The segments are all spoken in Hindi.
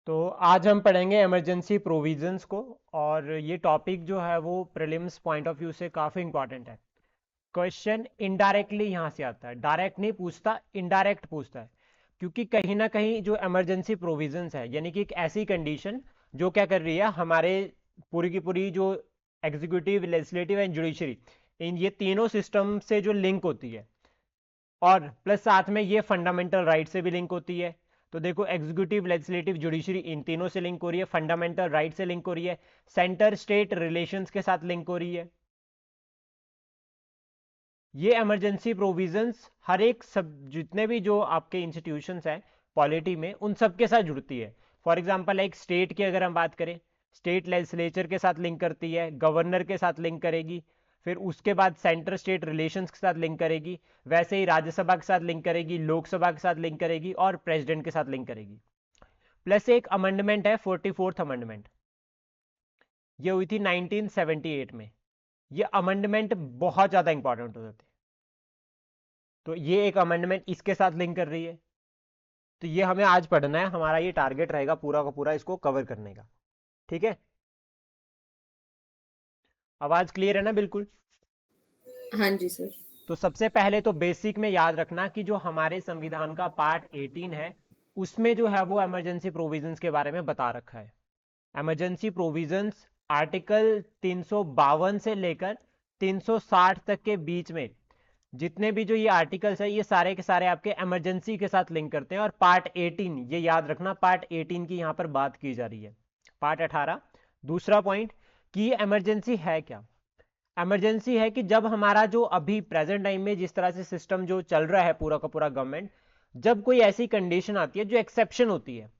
तो आज हम पढ़ेंगे इमरजेंसी प्रोविजंस को। और ये टॉपिक जो है वो प्रीलिम्स पॉइंट ऑफ व्यू से काफ़ी इंपॉर्टेंट है। क्वेश्चन इनडायरेक्टली यहाँ से आता है, डायरेक्ट नहीं पूछता, इनडायरेक्ट पूछता है। क्योंकि कहीं ना कहीं जो इमरजेंसी प्रोविजंस है यानी कि एक ऐसी कंडीशन जो क्या कर रही है हमारे पूरी की पूरी जो एग्जीक्यूटिव, लेजिस्लेटिव एंड जुडिशरी, इन ये तीनों सिस्टम से जो लिंक होती है, और प्लस साथ में ये फंडामेंटल राइट से भी लिंक होती है। तो देखो, एग्जीक्यूटिव, लेजिस्लेटिव, जुडिशरी इन तीनों से लिंक हो रही है, फंडामेंटल राइट से लिंक हो रही है, सेंटर स्टेट रिलेशंस के साथ लिंक हो रही है। ये इमरजेंसी प्रोविजंस हर एक सब जितने भी जो आपके इंस्टीट्यूशंस हैं पॉलिटी में, उन सब के साथ जुड़ती है। फॉर एग्जांपल एक स्टेट की अगर हम बात करें, स्टेट लेजिस्लेचर के साथ लिंक करती है, गवर्नर के साथ लिंक करेगी, फिर उसके बाद सेंटर स्टेट रिलेशंस के साथ लिंक करेगी, वैसे ही राज्यसभा के साथ लिंक करेगी, लोकसभा के साथ लिंक करेगी और प्रेसिडेंट के साथ लिंक करेगी। प्लस एक अमेंडमेंट है, 44th अमेंडमेंट, ये हुई थी 1978 में। ये अमेंडमेंट बहुत ज्यादा इंपॉर्टेंट होते थे, तो ये एक अमेंडमेंट इसके साथ लिंक कर रही है। तो ये हमें आज पढ़ना है, हमारा ये टारगेट रहेगा पूरा का पूरा इसको कवर करने का। ठीक है, आवाज क्लियर है ना? बिल्कुल। हाँ जी सर। तो सबसे पहले तो बेसिक में याद रखना कि जो हमारे संविधान का पार्ट 18 है, उसमें जो है वो इमरजेंसी प्रोविजंस के बारे में बता रखा है। इमरजेंसी प्रोविजंस आर्टिकल 352 से लेकर 360 तक के बीच में जितने भी जो ये आर्टिकल्स है, ये सारे के सारे आपके इमरजेंसी के साथ लिंक करते हैं। और पार्ट 18, ये याद रखना, पार्ट 18 की यहां पर बात की जा रही है। पार्ट 18, दूसरा पॉइंट कि इमरजेंसी है क्या। इमरजेंसी है कि जब हमारा जो अभी प्रेजेंट टाइम में जिस तरह से सिस्टम जो चल रहा है पूरा का पूरा गवर्नमेंट, जब कोई ऐसी कंडीशन आती है जो एक्सेप्शन होती है,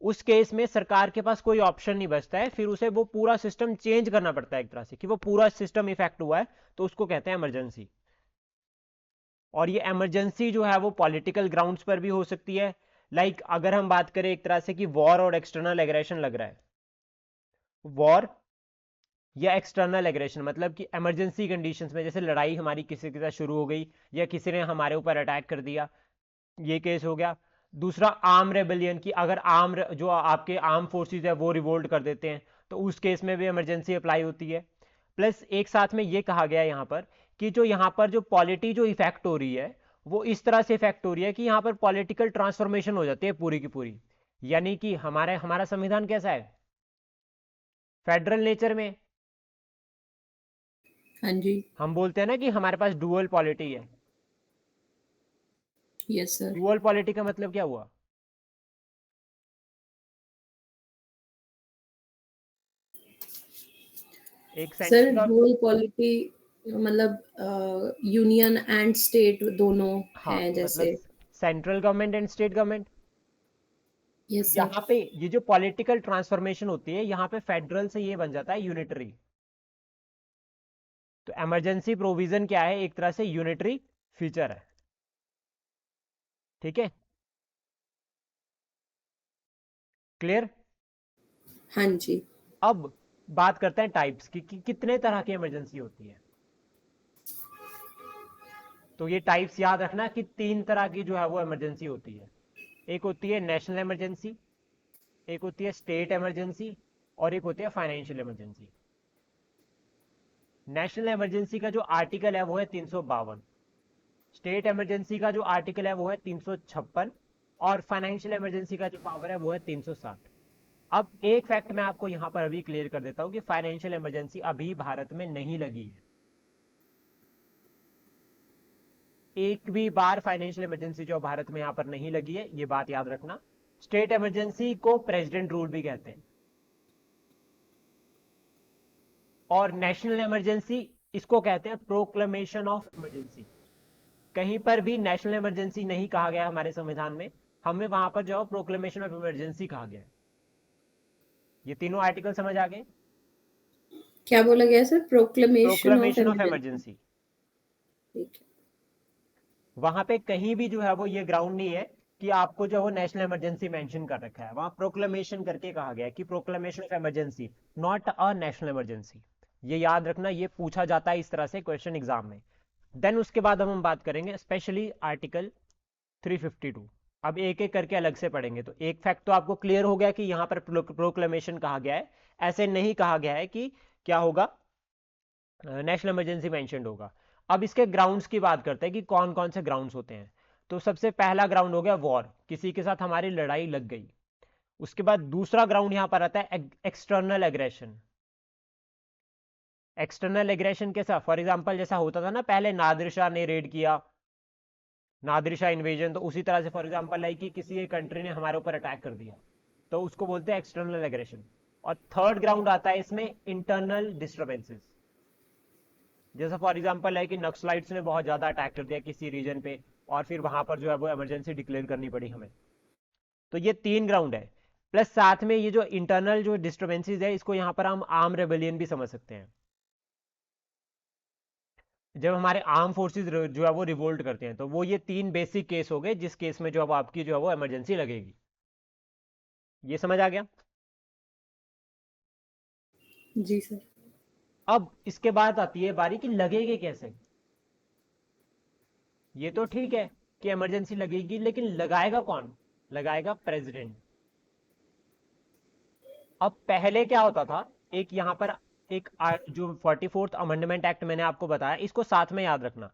उस केस में सरकार के पास कोई ऑप्शन नहीं बचता है, फिर उसे वो पूरा सिस्टम चेंज करना पड़ता है एक तरह से, कि वो पूरा सिस्टम इफेक्ट हुआ है, तो उसको कहते हैं इमरजेंसी। और ये इमरजेंसी जो है वो पॉलिटिकल ग्राउंड्स पर भी हो सकती है। लाइक अगर हम बात करें एक तरह से कि वॉर और एक्सटर्नल एग्रेशन लग रहा है, वॉर या एक्सटर्नल एग्रेशन मतलब कि इमरजेंसी कंडीशंस में, जैसे लड़ाई हमारी किसी के साथ शुरू हो गई या किसी ने हमारे ऊपर अटैक कर दिया, ये केस हो गया। दूसरा आर्म रेबेलियन, की अगर जो आपके आर्म फोर्सेस है वो रिवोल्ट कर देते हैं, तो उस केस में भी इमरजेंसी अप्लाई होती है। प्लस एक साथ में ये कहा गया यहाँ पर कि जो यहाँ पर जो पॉलिटी जो इफेक्ट हो रही है, वो इस तरह से इफेक्ट हो रही है कि यहाँ पर पॉलिटिकल ट्रांसफॉर्मेशन हो जाती है पूरी की पूरी। यानी कि हमारा संविधान कैसा है, फेडरल नेचर में। हाँ जी। हम बोलते हैं ना कि हमारे पास डुअल पॉलिटी है। Yes sir. डुअल पॉलिटी का मतलब क्या हुआ? एक सर सेंट्रल, डुअल पॉलिटी मतलब यूनियन एंड स्टेट दोनों हाँ हैं मतलब जैसे। Central government and state government. Yes sir. यहाँ पे ये जो पॉलिटिकल ट्रांसफॉर्मेशन होती है, यहाँ पे फेडरल से ये बन जाता है यूनिटरी। तो इमरजेंसी प्रोविजन क्या है, एक तरह से यूनिटरी फीचर है। ठीक है, क्लियर। हाँ जी। अब बात करते हैं टाइप्स की, कि कितने तरह की इमरजेंसी होती है। तो ये टाइप्स याद रखना कि तीन तरह की जो है वो इमरजेंसी होती है। एक होती है नेशनल इमरजेंसी, एक होती है स्टेट इमरजेंसी, और एक होती है फाइनेंशियल इमरजेंसी। नेशनल इमरजेंसी का जो आर्टिकल है वो है 352, स्टेट इमरजेंसी का जो आर्टिकल है वो है 356, और फाइनेंशियल इमरजेंसी का जो पावर है वो है 360। अब एक फैक्ट मैं आपको यहां पर अभी क्लियर कर देता हूं कि फाइनेंशियल इमरजेंसी अभी भारत में नहीं लगी है। एक भी बार फाइनेंशियल इमरजेंसी जो भारत में यहां पर नहीं लगी है, ये बात याद रखना। स्टेट इमरजेंसी को प्रेसिडेंट रूल भी कहते हैं, और नेशनल इमरजेंसी इसको कहते हैं प्रोक्लेमेशन ऑफ इमरजेंसी। कहीं पर भी नेशनल इमरजेंसी नहीं कहा गया हमारे संविधान में, हमें वहां पर जो प्रोक्लेमेशन ऑफ इमरजेंसी कहा गया है। ये तीनों आर्टिकल समझ आ गए? क्या बोला गया sir? Proclamation of proclamation of emergency. Emergency, ठीक है। वहां पे कहीं भी जो है वो ये ग्राउंड नहीं है कि आपको जो वो नेशनल इमरजेंसी मेंशन कर रखा है, वहां प्रोक्लेमेशन करके कहा गया है कि proclamation of emergency, not a national emergency. ये याद रखना, ये पूछा जाता है इस तरह से क्वेश्चन एग्जाम में। देन उसके बाद हम बात करेंगे स्पेशली आर्टिकल 352। अब एक एक करके अलग से पढ़ेंगे। तो एक फैक्ट तो आपको क्लियर हो गया कि यहाँ पर प्रोक्लेमेशन कहा गया है, ऐसे नहीं कहा गया है कि क्या होगा, नेशनल इमरजेंसी मेंशन्ड होगा। अब इसके ग्राउंड्स की बात करते हैं कि कौन कौन से ग्राउंड्स होते हैं। तो सबसे पहला ग्राउंड हो गया वॉर, किसी के साथ हमारी लड़ाई लग गई। उसके बाद दूसरा ग्राउंड यहां पर आता है एक्सटर्नल एग्रेशन। एक्सटर्नल एग्रेशन कैसा, फॉर एग्जांपल जैसा होता था ना पहले, नादिर शाह ने रेड किया, नादिर शाह इन्वेजन, तो उसी तरह से फॉर एग्जांपल है कि किसी एक कंट्री ने हमारे ऊपर अटैक कर दिया, तो उसको बोलते हैं एक्सटर्नल एग्रेशन। और थर्ड ग्राउंड आता है इसमें इंटरनल डिस्टर्बेंसेस, जैसा फॉर एग्जांपल है कि नक्सलाइट्स ने बहुत ज्यादा अटैक कर दिया किसी रीजन पे, और फिर वहां पर जो है वो इमरजेंसी डिक्लेयर करनी पड़ी हमें। तो ये 3 ग्राउंड है, प्लस साथ में ये जो इंटरनल जो डिस्टर्बेंसेस है, इसको यहां पर हम आर्म रेबेलियन भी समझ सकते हैं, जब हमारे आर्म फोर्सेस जो है वो रिवोल्ट करते हैं। तो वो ये 3 बेसिक केस हो गए जिस केस में जो अब आपकी जो है वो इमरजेंसी लगेगी। ये समझ आ गया। जी सर। अब इसके बाद आती है बारी कि लगेगी कैसे। ये तो ठीक है कि इमरजेंसी लगेगी, लेकिन लगाएगा कौन, लगाएगा प्रेसिडेंट। अब पहले क्या होता था, एक यहां पर एक जो 44th अमेंडमेंट एक्ट मैंने आपको बताया, इसको साथ में याद रखना।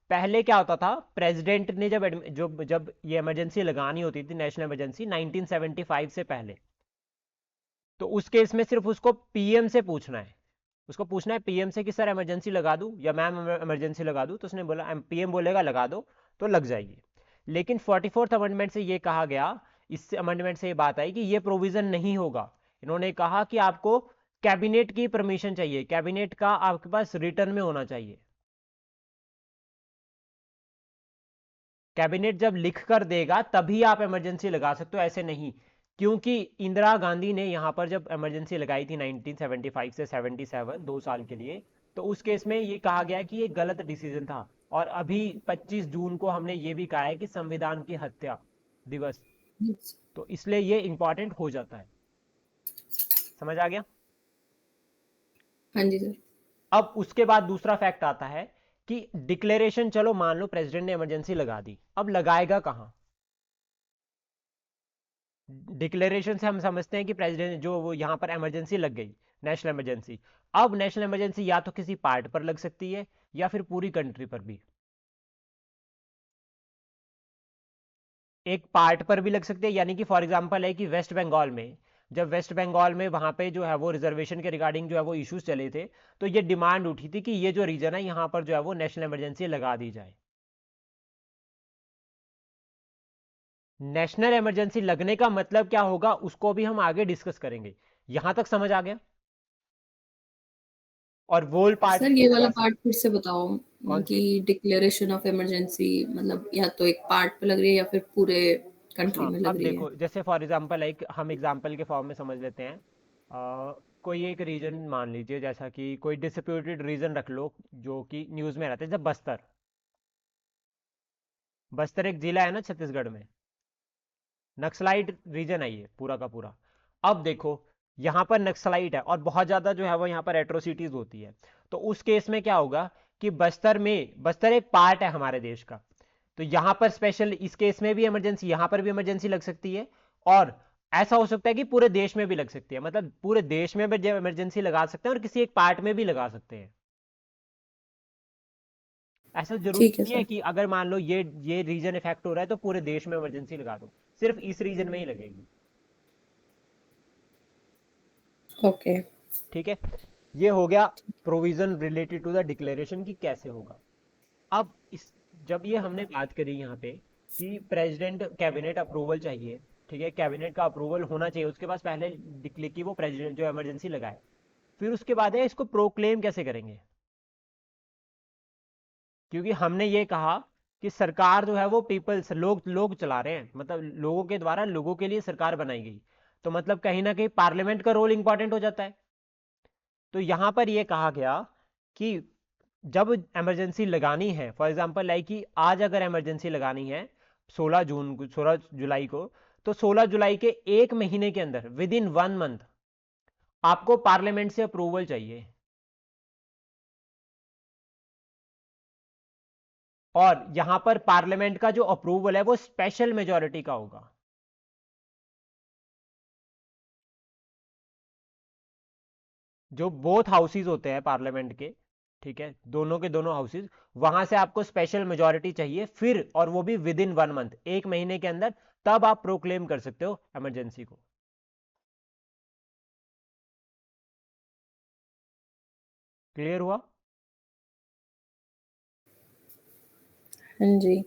पहले क्या होता था, प्रेसिडेंट ने जब ये इमरजेंसी लगानी होती थी, नेशनल इमरजेंसी 1975 से पहले, तो उस केस में सिर्फ उसको पीएम से पूछना है। उसको पूछना है पीएम से कि सर इमरजेंसी लगा दूं या मैम इमरजेंसी लगा दूं, तो उसने बोला, पीएम बोलेगा लगा दो, तो लग जाएगी। लेकिन 44th अमेंडमेंट से ये कहा गया, इस अमेंडमेंट से ये बात आई कि ये प्रोविजन नहीं होगा। इन्होंने कहा कि आपको कैबिनेट की परमिशन चाहिए, कैबिनेट का आपके पास रिटर्न में होना चाहिए। कैबिनेट जब लिख कर देगा तभी आप इमरजेंसी लगा सकते हो, ऐसे नहीं। क्योंकि इंदिरा गांधी ने यहां पर जब इमरजेंसी लगाई थी 1975 से 77, 2 साल के लिए, तो उस केस में ये कहा गया कि ये गलत डिसीजन था। और अभी 25 जून को हमने ये भी कहा है कि संविधान की हत्या दिवस, तो इसलिए ये इंपॉर्टेंट हो जाता है। समझ आ गया। हाँ जी सर। अब उसके बाद दूसरा फैक्ट आता है कि डिक्लेरेशन, चलो मान लो प्रेसिडेंट ने इमरजेंसी लगा दी, अब लगाएगा कहां। डिक्लेरेशन से हम समझते हैं कि प्रेसिडेंट जो वो यहां पर इमरजेंसी लग गई, नेशनल इमरजेंसी। अब नेशनल इमरजेंसी या तो किसी पार्ट पर लग सकती है या फिर पूरी कंट्री पर भी। एक पार्ट पर भी लग सकती है, यानी कि फॉर एग्जांपल है कि वेस्ट बंगाल में, जब वेस्ट बंगाल में वहां पे जो है वो रिजर्वेशन के रिगार्डिंग जो है वो इश्यूज चले थे, तो ये डिमांड उठी थी कि ये जो रीजन है यहां पर जो है वो नेशनल इमरजेंसी लगा दी जाए। नेशनल इमरजेंसी लगने का मतलब क्या होगा उसको भी हम आगे डिस्कस करेंगे। यहां तक समझ आ गया। और वोल पार्ट सर भी ये वाला लगा पार्ट सकते। फिर से बताओ कौन कि सी। डिक्लेरेशन ऑफ इमरजेंसी मतलब या तो एक पार्ट पे लग रही है या फिर पूरे कंट्री हाँ, में लग अब रही है। देखो जैसे फॉर एग्जांपल एक हम एग्जांपल के फॉर्म में समझ लेते हैं। कोई एक रीजन मान लीजिए, जैसा कि कोई डिस्प्यूटेड रीजन रख लो जो कि न्यूज़ में रहता है, जब बस्तर, बस्तर एक जिला है ना छत्तीसगढ़ में, नक्सलाइट रीजन है ये पूरा का पूरा। अब देखो यहाँ पर नक्सलाइट है और बहुत ज़्यादा जो है वो यहाँ पर एट्रोसिटीज होती है। तो उस केस में क्या होगा कि बस्तर एक पार्ट है हमारे देश का, तो यहाँ पर स्पेशल इस केस में भी इमरजेंसी, यहाँ पर भी इमरजेंसी लग सकती है। और ऐसा हो सकता है कि पूरे देश में भी लग सकती है, मतलब पूरे देश में भी इमरजेंसी लगा सकते हैं और किसी एक पार्ट में भी लगा सकते हैं। ऐसा जरूरी ठीक है नहीं है सर। कि अगर मान लो ये रीजन इफेक्ट हो रहा है तो पूरे देश में इमरजेंसी लगा दो, सिर्फ इस रीजन में ही लगेगी। ओके। ठीक है। ये हो गया provision related to the declaration की कैसे होगा। अब इस जब ये हमने बात करी यहाँ पे कि प्रेसिडेंट कैबिनेट अप्रूवल चाहिए, ठीक है, कैबिनेट का अप्रूवल होना चाहिए उसके पास पहले डिक्लेयर की वो प्रेसिडेंट जो इमरजेंसी लगाए, फिर उसके बाद है इसको प्रोक्लेम कैसे करेंगे। क्योंकि हमने ये कहा कि सरकार जो है वो पीपल्स, लोग लोग चला रहे हैं, मतलब लोगों के द्वारा लोगों के लिए सरकार बनाई गई, तो मतलब कहीं ना कहीं पार्लियामेंट का रोल इंपॉर्टेंट हो जाता है। तो यहां पर यह कहा गया कि जब इमरजेंसी लगानी है, फॉर एग्जांपल लाइक कि आज अगर इमरजेंसी लगानी है 16 जुलाई को, तो 16 जुलाई के 1 महीने के अंदर, विद इन 1 मंथ, आपको पार्लियामेंट से अप्रूवल चाहिए। और यहां पर पार्लियामेंट का जो अप्रूवल है वो स्पेशल मेजोरिटी का होगा। जो बोथ हाउसेज होते हैं पार्लियामेंट के, ठीक है, दोनों के दोनों हाउसेज, वहां से आपको स्पेशल मेजोरिटी चाहिए फिर, और वो भी विद इन 1 मंथ, 1 महीने के अंदर, तब आप प्रोक्लेम कर सकते हो इमरजेंसी को। क्लियर हुआ? हाँ जी।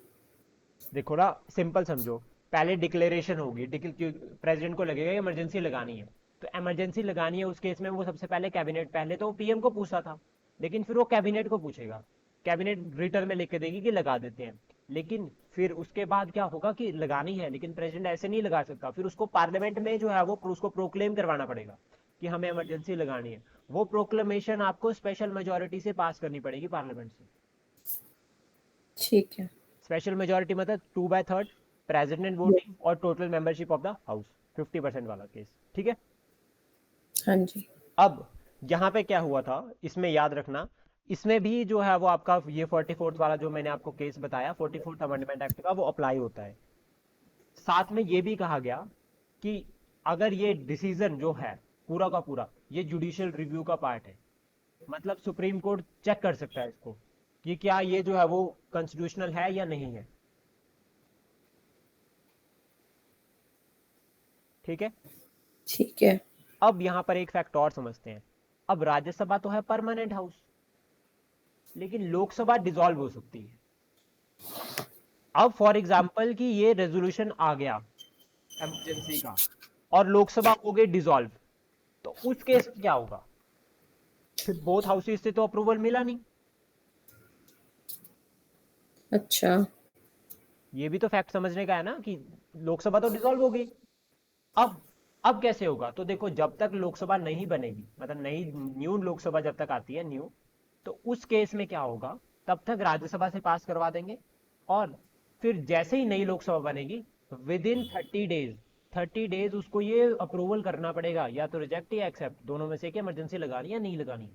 देखो ना, सिंपल समझो, पहले डिक्लेरेशन होगी, प्रेसिडेंट को लगेगा इमरजेंसी लगानी है, तो इमरजेंसी लगानी है उस केस में वो सबसे पहले कैबिनेट, पहले तो पीएम को पूछा था, लेकिन फिर वो कैबिनेट को पूछेगा, कैबिनेट रिटर्न में लिख के देगी कि लगा देते हैं। लेकिन फिर उसके बाद क्या होगा कि लगानी है, लेकिन प्रेसिडेंट ऐसे नहीं लगा सकता, फिर उसको पार्लियामेंट में जो है वो उसको प्रोक्लेम करवाना पड़ेगा कि हमें इमरजेंसी लगानी है। वो प्रोक्लेमेशन आपको स्पेशल मेजोरिटी से पास करनी पड़ेगी पार्लियामेंट से। ठीक है। स्पेशल मेजोरिटी मतलब 2/3 प्रेसिडेंट वोटिंग और total membership of the house, 50% वाला केस, ठीक है। हाँ जी। अब यहाँ पे क्या हुआ था, इसमें याद रखना, इसमें भी जो है वो आपका ये 44th वाला जो मैंने आपको केस बताया, 44th अमेंडमेंट एक्ट का, वो अप्लाई होता है। साथ में ये भी कहा गया कि अगर ये डिसीजन जो है पूरा का पूरा ये जुडिशियल रिव्यू का पार्ट है, मतलब सुप्रीम कोर्ट चेक कर सकता है इसको कि क्या ये जो है वो कॉन्स्टिट्यूशनल है या नहीं है, ठीक है। ठीक है। अब यहां पर एक फैक्ट और समझते हैं। अब राज्यसभा तो है परमानेंट हाउस, लेकिन लोकसभा डिसॉल्व हो सकती है। अब फॉर एग्जांपल कि ये रेजोल्यूशन आ गया इमरजेंसी का और लोकसभा हो गई डिसॉल्व, तो उस केस में क्या होगा, फिर बोथ हाउसेस से तो अप्रूवल मिला नहीं। अच्छा। ये भी तो फैक्ट समझने का है ना कि लोकसभा तो डिसॉल्व हो गई। अब अब कैसे होगा, तो देखो, जब तक लोकसभा नहीं बनेगी, मतलब नई न्यू लोकसभा जब तक आती है न्यू, तो उस केस में क्या होगा, तब तक राज्यसभा से पास करवा देंगे, और फिर जैसे ही नई लोकसभा बनेगी, विद इन 30 डेज, 30 डेज उसको ये अप्रूवल करना पड़ेगा, या तो रिजेक्ट या एक्सेप्ट, दोनों में से कि इमरजेंसी लगानी या नहीं लगानी।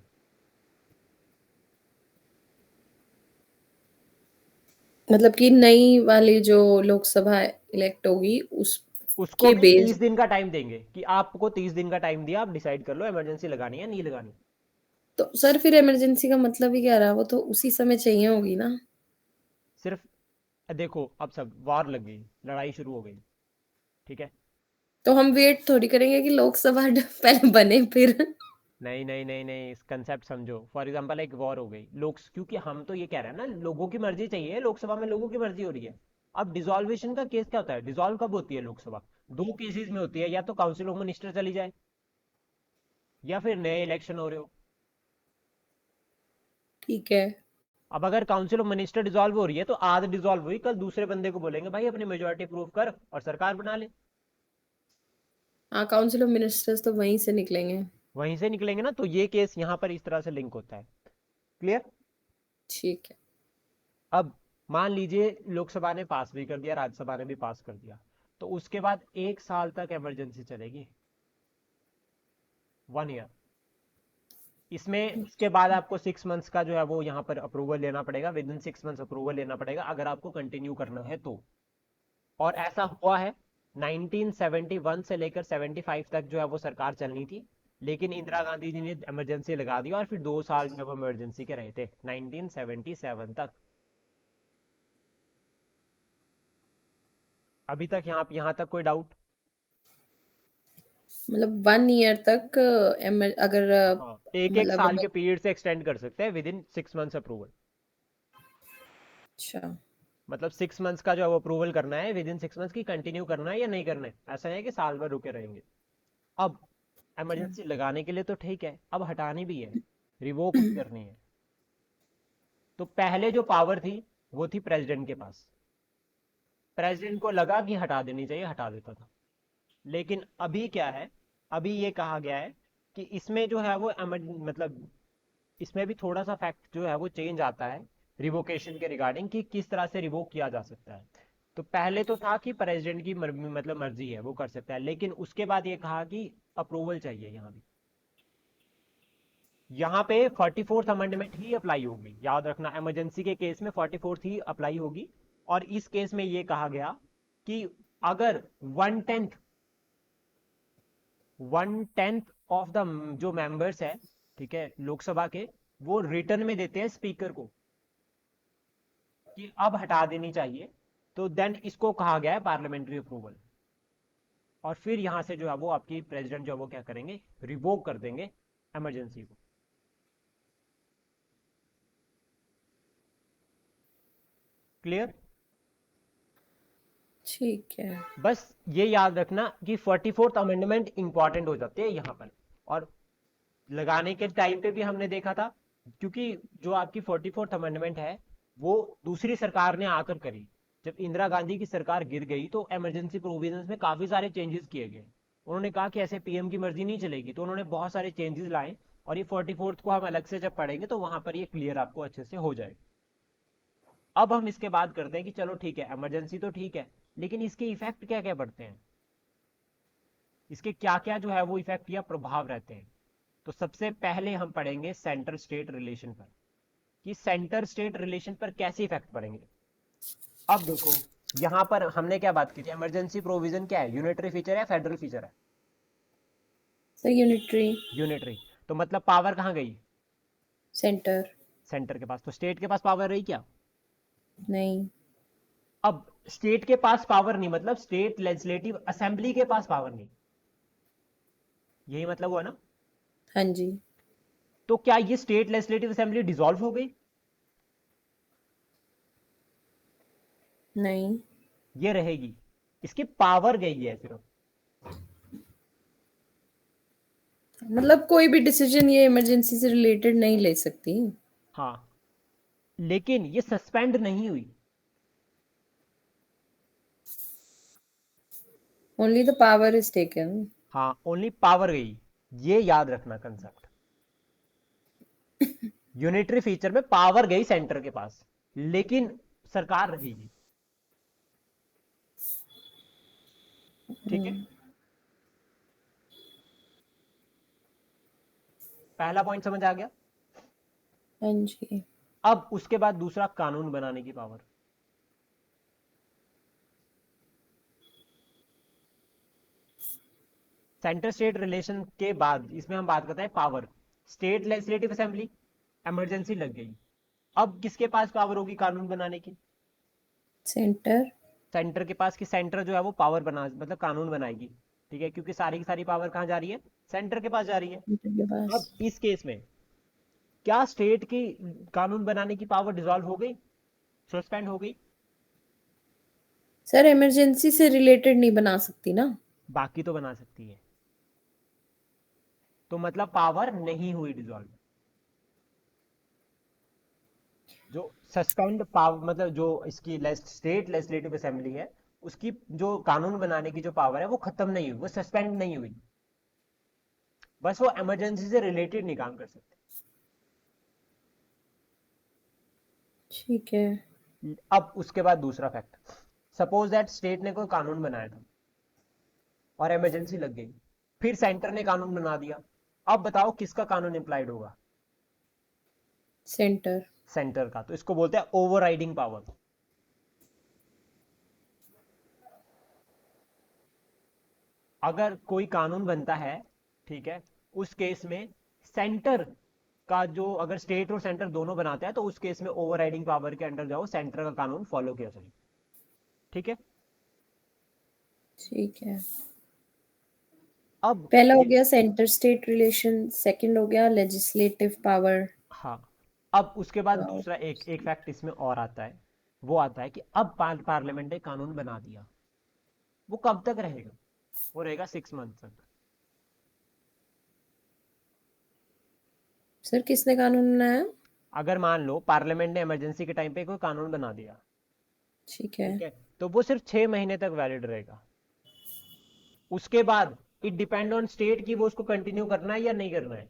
मतलब कि नई वाली जो लोकसभा इलेक्ट होगी उसको उसके भी बेस। 30 दिन का टाइम देंगे कि आपको 30 दिन का टाइम दिया, आप डिसाइड कर लो इमरजेंसी लगानी है या नहीं लगानी। तो सर फिर इमरजेंसी का मतलब ही क्या रहा? वो तो उसी समय चाहिए होगी ना? सिर्फ देखो, अब सब वार लग गई, लड़ाई शुरू हो गई, ठीक है। तो हम वेट थोड़ी करेंगे कि लोकसभा पहले बने फिर। नहीं नहीं नहीं नहीं, इस कंसेप्ट समझो, फॉर एग्जांपल एक वॉर हो गई लोक, क्योंकि हम तो ये कह रहे हैं ना लोगों की मर्जी चाहिए, लोकसभा में लोगों की मर्जी हो रही है। अब डिसॉल्वेशन का केस क्या होता है, डिसॉल्व कब होती है लोकसभा, दो केसेस में होती है, या तो काउंसिल ऑफ मिनिस्टर चली जाए, या फिर नए इलेक्शन हो रहे हो। ठीक है। अब अगर काउंसिल ऑफ मिनिस्टर डिसॉल्व हो रही है, तो आज डिसॉल्व हुई, कल दूसरे बंदे को बोलेंगे भाई अपनी मेजोरिटी प्रूव कर और सरकार बना ले। हाँ, काउंसिल ऑफ मिनिस्टर्स तो वहीं से निकलेंगे। वहीं से निकलेंगे ना, तो ये केस यहाँ पर इस तरह से लिंक होता है। क्लियर? ठीक है। अब मान लीजिए लोकसभा ने पास भी कर दिया, राज्यसभा ने भी पास कर दिया, तो उसके बाद 1 साल तक इमरजेंसी चलेगी, 1 ईयर। इसमें उसके बाद आपको 6 मंथ्स का जो है वो यहाँ पर अप्रूवल लेना पड़ेगा, विद इन 6 मंथ्स अप्रूवल लेना पड़ेगा अगर आपको कंटिन्यू करना है तो। और ऐसा हुआ है, 1971 से लेकर 75 तक जो है वो सरकार चलनी थी, लेकिन इंदिरा गांधी जी ने इमरजेंसी लगा दी, और फिर 2 साल जो है वो इमरजेंसी के रहे थे, 1977 तक। अभी तक यहाँ तक कोई डाउट? मतलब 1 ईयर तक अगर हाँ, एक एक मतलब साल के पीरियड से एक्सटेंड कर सकते हैं विद इन 6 मंथ्स अप्रूवल। अच्छा। मतलब 6 मंथ्स का जो है वो अप्रूवल करना है, विद इन 6 मंथ्स की कंटिन्यू करना है या नहीं करना है, ऐसा नहीं है कि साल भर रुके रहेंगे। अब इमरजेंसी लगाने के लिए तो ठीक है, अब हटानी भी है, रिवोक भी करनी है। तो पहले जो पावर थी वो थी प्रेसिडेंट के पास, प्रेसिडेंट को लगा कि हटा देनी चाहिए, हटा देता था। लेकिन अभी क्या है, अभी ये कहा गया है कि इसमें जो है वो मतलब इसमें भी थोड़ा सा फैक्ट जो है वो चेंज आता है रिवोकेशन के रिगार्डिंग, कि किस तरह से रिवोक किया जा सकता है। तो पहले तो था कि प्रेसिडेंट की मतलब मर्जी है, वो कर सकता है, लेकिन उसके बाद ये कहा कि अप्रूवल चाहिए यहाँ भी। यहाँ पे 44th अमेंडमेंट ही अप्लाई होगी, याद रखना, इमरजेंसी के केस में 44th ही अप्लाई होगी। और इस केस में ये कहा गया कि अगर 1/10 ऑफ द जो मेंबर्स है, ठीक है, लोकसभा के, वो रिटर्न में देते हैं स्पीकर को कि अब हटा देनी चाहिए, तो देन इसको कहा गया है पार्लियामेंट्री अप्रूवल। और फिर यहां से जो है वो आपकी प्रेसिडेंट जो है वो क्या करेंगे, रिवोक कर देंगे इमरजेंसी को। क्लियर? ठीक है। बस ये याद रखना कि 44th अमेंडमेंट इंपॉर्टेंट हो जाते हैं यहां पर। और लगाने के टाइम पे भी हमने देखा था, क्योंकि जो आपकी 44th अमेंडमेंट है वो दूसरी सरकार ने आकर करी। जब इंदिरा गांधी की सरकार गिर गई तो इमरजेंसी प्रोविजंस में काफी सारे चेंजेस किए गए। उन्होंने कहा कि ऐसे पीएम की मर्जी नहीं चलेगी, तो उन्होंने बहुत सारे चेंजेस लाए। और ये 44th को हम अलग से जब पढ़ेंगे तो वहां पर ये क्लियर आपको अच्छे से हो जाएगा। अब हम इसके बाद करते हैं कि चलो ठीक है, इमरजेंसी तो ठीक है, लेकिन इसके इफेक्ट क्या क्या पड़ते हैं, इसके क्या क्या जो है वो इफेक्ट या प्रभाव रहते हैं। तो सबसे पहले हम पढ़ेंगे सेंटर स्टेट रिलेशन पर, कि सेंटर स्टेट रिलेशन पर कैसे इफेक्ट पड़ेंगे। अब देखो, यहां पर हमने क्या बात की थी, इमरजेंसी प्रोविजन क्या है, यूनिटरी फीचर है, फेडरल फीचर है? Sir unitary. यूनिटरी। तो मतलब पावर कहां गई, सेंटर। सेंटर के पास। तो स्टेट के पास पावर रही क्या? नहीं। अब स्टेट के पास पावर नहीं मतलब स्टेट लेजिस्लेटिव असेंबली के पास पावर नहीं, यही मतलब हुआ ना? हाँ जी। तो क्या ये स्टेट लेजिस्लेटिव असेंबली डिसॉल्व हो गई? नहीं। ये रहेगी, इसकी पावर गई है सिर्फ। मतलब कोई भी डिसीजन ये इमरजेंसी से रिलेटेड नहीं ले सकती। हाँ, लेकिन ये सस्पेंड नहीं हुई। Only the power is taken. हाँ, ओनली पावर गई, ये याद रखना कंसेप्ट। यूनिटरी फीचर में पावर गई सेंटर के पास, लेकिन सरकार रहेगी। ठीक है, पहला पॉइंट समझ आ गया। हाँ जी। अब उसके बाद दूसरा, कानून बनाने की पावर। सेंटर स्टेट रिलेशन के बाद इसमें हम बात करते हैं power. State legislative assembly, emergency लग गई, अब किसके पास पावर होगी कानून बनाने की? सेंटर। सेंटर के पास। कि सेंटर जो है वो पावर बना मतलब कानून बनाएगी, ठीक है, क्योंकि सारी की सारी पावर कहाँ जा रही है, सेंटर के पास जा रही है। सेंटर के पास। अब इस केस में क्या स्टेट की कानून बनाने की पावर डिसॉल्व हो गई, सस्पेंड हो गई? सर इमरजेंसी से रिलेटेड नहीं बना सकती ना। बाकी तो बना सकती है, तो मतलब पावर नहीं हुई डिसॉल्व। जो सस्पेंड पावर मतलब जो इसकी स्टेट लेजिस्लेटिव असेंबली है, उसकी जो कानून बनाने की जो पावर है वो खत्म नहीं हुई, वो सस्पेंड नहीं हुई, बस वो इमरजेंसी से रिलेटेड नहीं काम कर सकते। ठीक है। अब उसके बाद दूसरा फैक्ट, सपोज दैट स्टेट ने कोई कानून बनाया था और इमरजेंसी लग गई, फिर सेंटर ने कानून बना दिया, अब बताओ किसका कानून इंप्लाइड होगा? सेंटर। सेंटर का। तो इसको बोलते हैं ओवरराइडिंग पावर। अगर कोई कानून बनता है, ठीक है, उस केस में सेंटर का जो, अगर स्टेट और सेंटर दोनों बनाते हैं तो उस केस में ओवरराइडिंग पावर के अंडर जाओ, सेंटर का कानून फॉलो किया जाए। ठीक है, ठीक है। अब पहला हो गया सेंटर स्टेट रिलेशन, सेकंड हो गया लेजिस्लेटिव पावर। हाँ, अब उसके बाद दूसरा एक एक फैक्ट इसमें और आता है, वो आता है कि अब पार्लियामेंट ने कानून बना दिया, वो कब तक रहेगा? वो रहेगा 6 मंथ तक। सर किसने कानून बनाया? अगर मान लो पार्लियामेंट ने इमरजेंसी के टाइम पे कोई कानून बना दिया, ठीक है। ठीक है, तो वो सिर्फ 6 महीने तक वैलिड रहेगा। उसके बाद इट डिपेंड ऑन स्टेट की वो उसको कंटिन्यू करना है या नहीं करना है।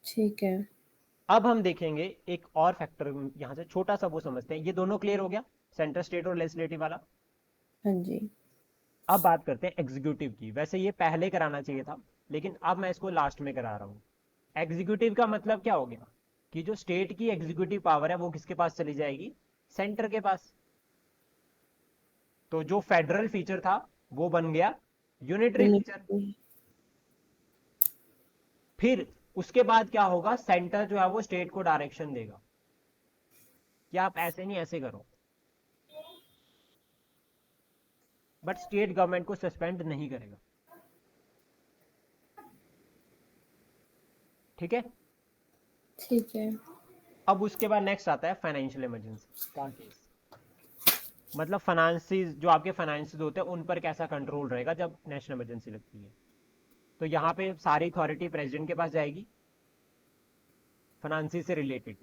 ठीक है। अब हम देखेंगे एक और फैक्टर, यहां से छोटा सा वो समझते हैं। ये दोनों क्लियर हो गया, सेंटर स्टेट और लेजिस्लेटिव वाला। हाँ जी। अब बात करते हैं एग्जीक्यूटिव की। वैसे ये पहले कराना चाहिए था, लेकिन अब मैं इसको लास्ट में करा रहा हूँ। एग्जीक्यूटिव का मतलब क्या हो गया कि जो स्टेट की एग्जीक्यूटिव पावर है वो किसके पास चली जाएगी, सेंटर के पास। तो जो फेडरल फीचर था वो बन गया यूनिटरी फीचर। यूनिट। फिर उसके बाद क्या होगा, सेंटर जो है वो स्टेट को डायरेक्शन देगा कि आप ऐसे नहीं ऐसे करो, बट स्टेट गवर्नमेंट को सस्पेंड नहीं करेगा। ठीक है। ठीक है। अब उसके बाद नेक्स्ट आता है फाइनेंशियल इमरजेंसी का केस। मतलब फाइनेंसिस, जो आपके फाइनेंसिस होते हैं उन पर कैसा कंट्रोल रहेगा जब नेशनल इमरजेंसी लगती है। तो यहाँ पे सारी अथॉरिटी प्रेसिडेंट के पास जाएगी फाइनेंसिस से रिलेटेड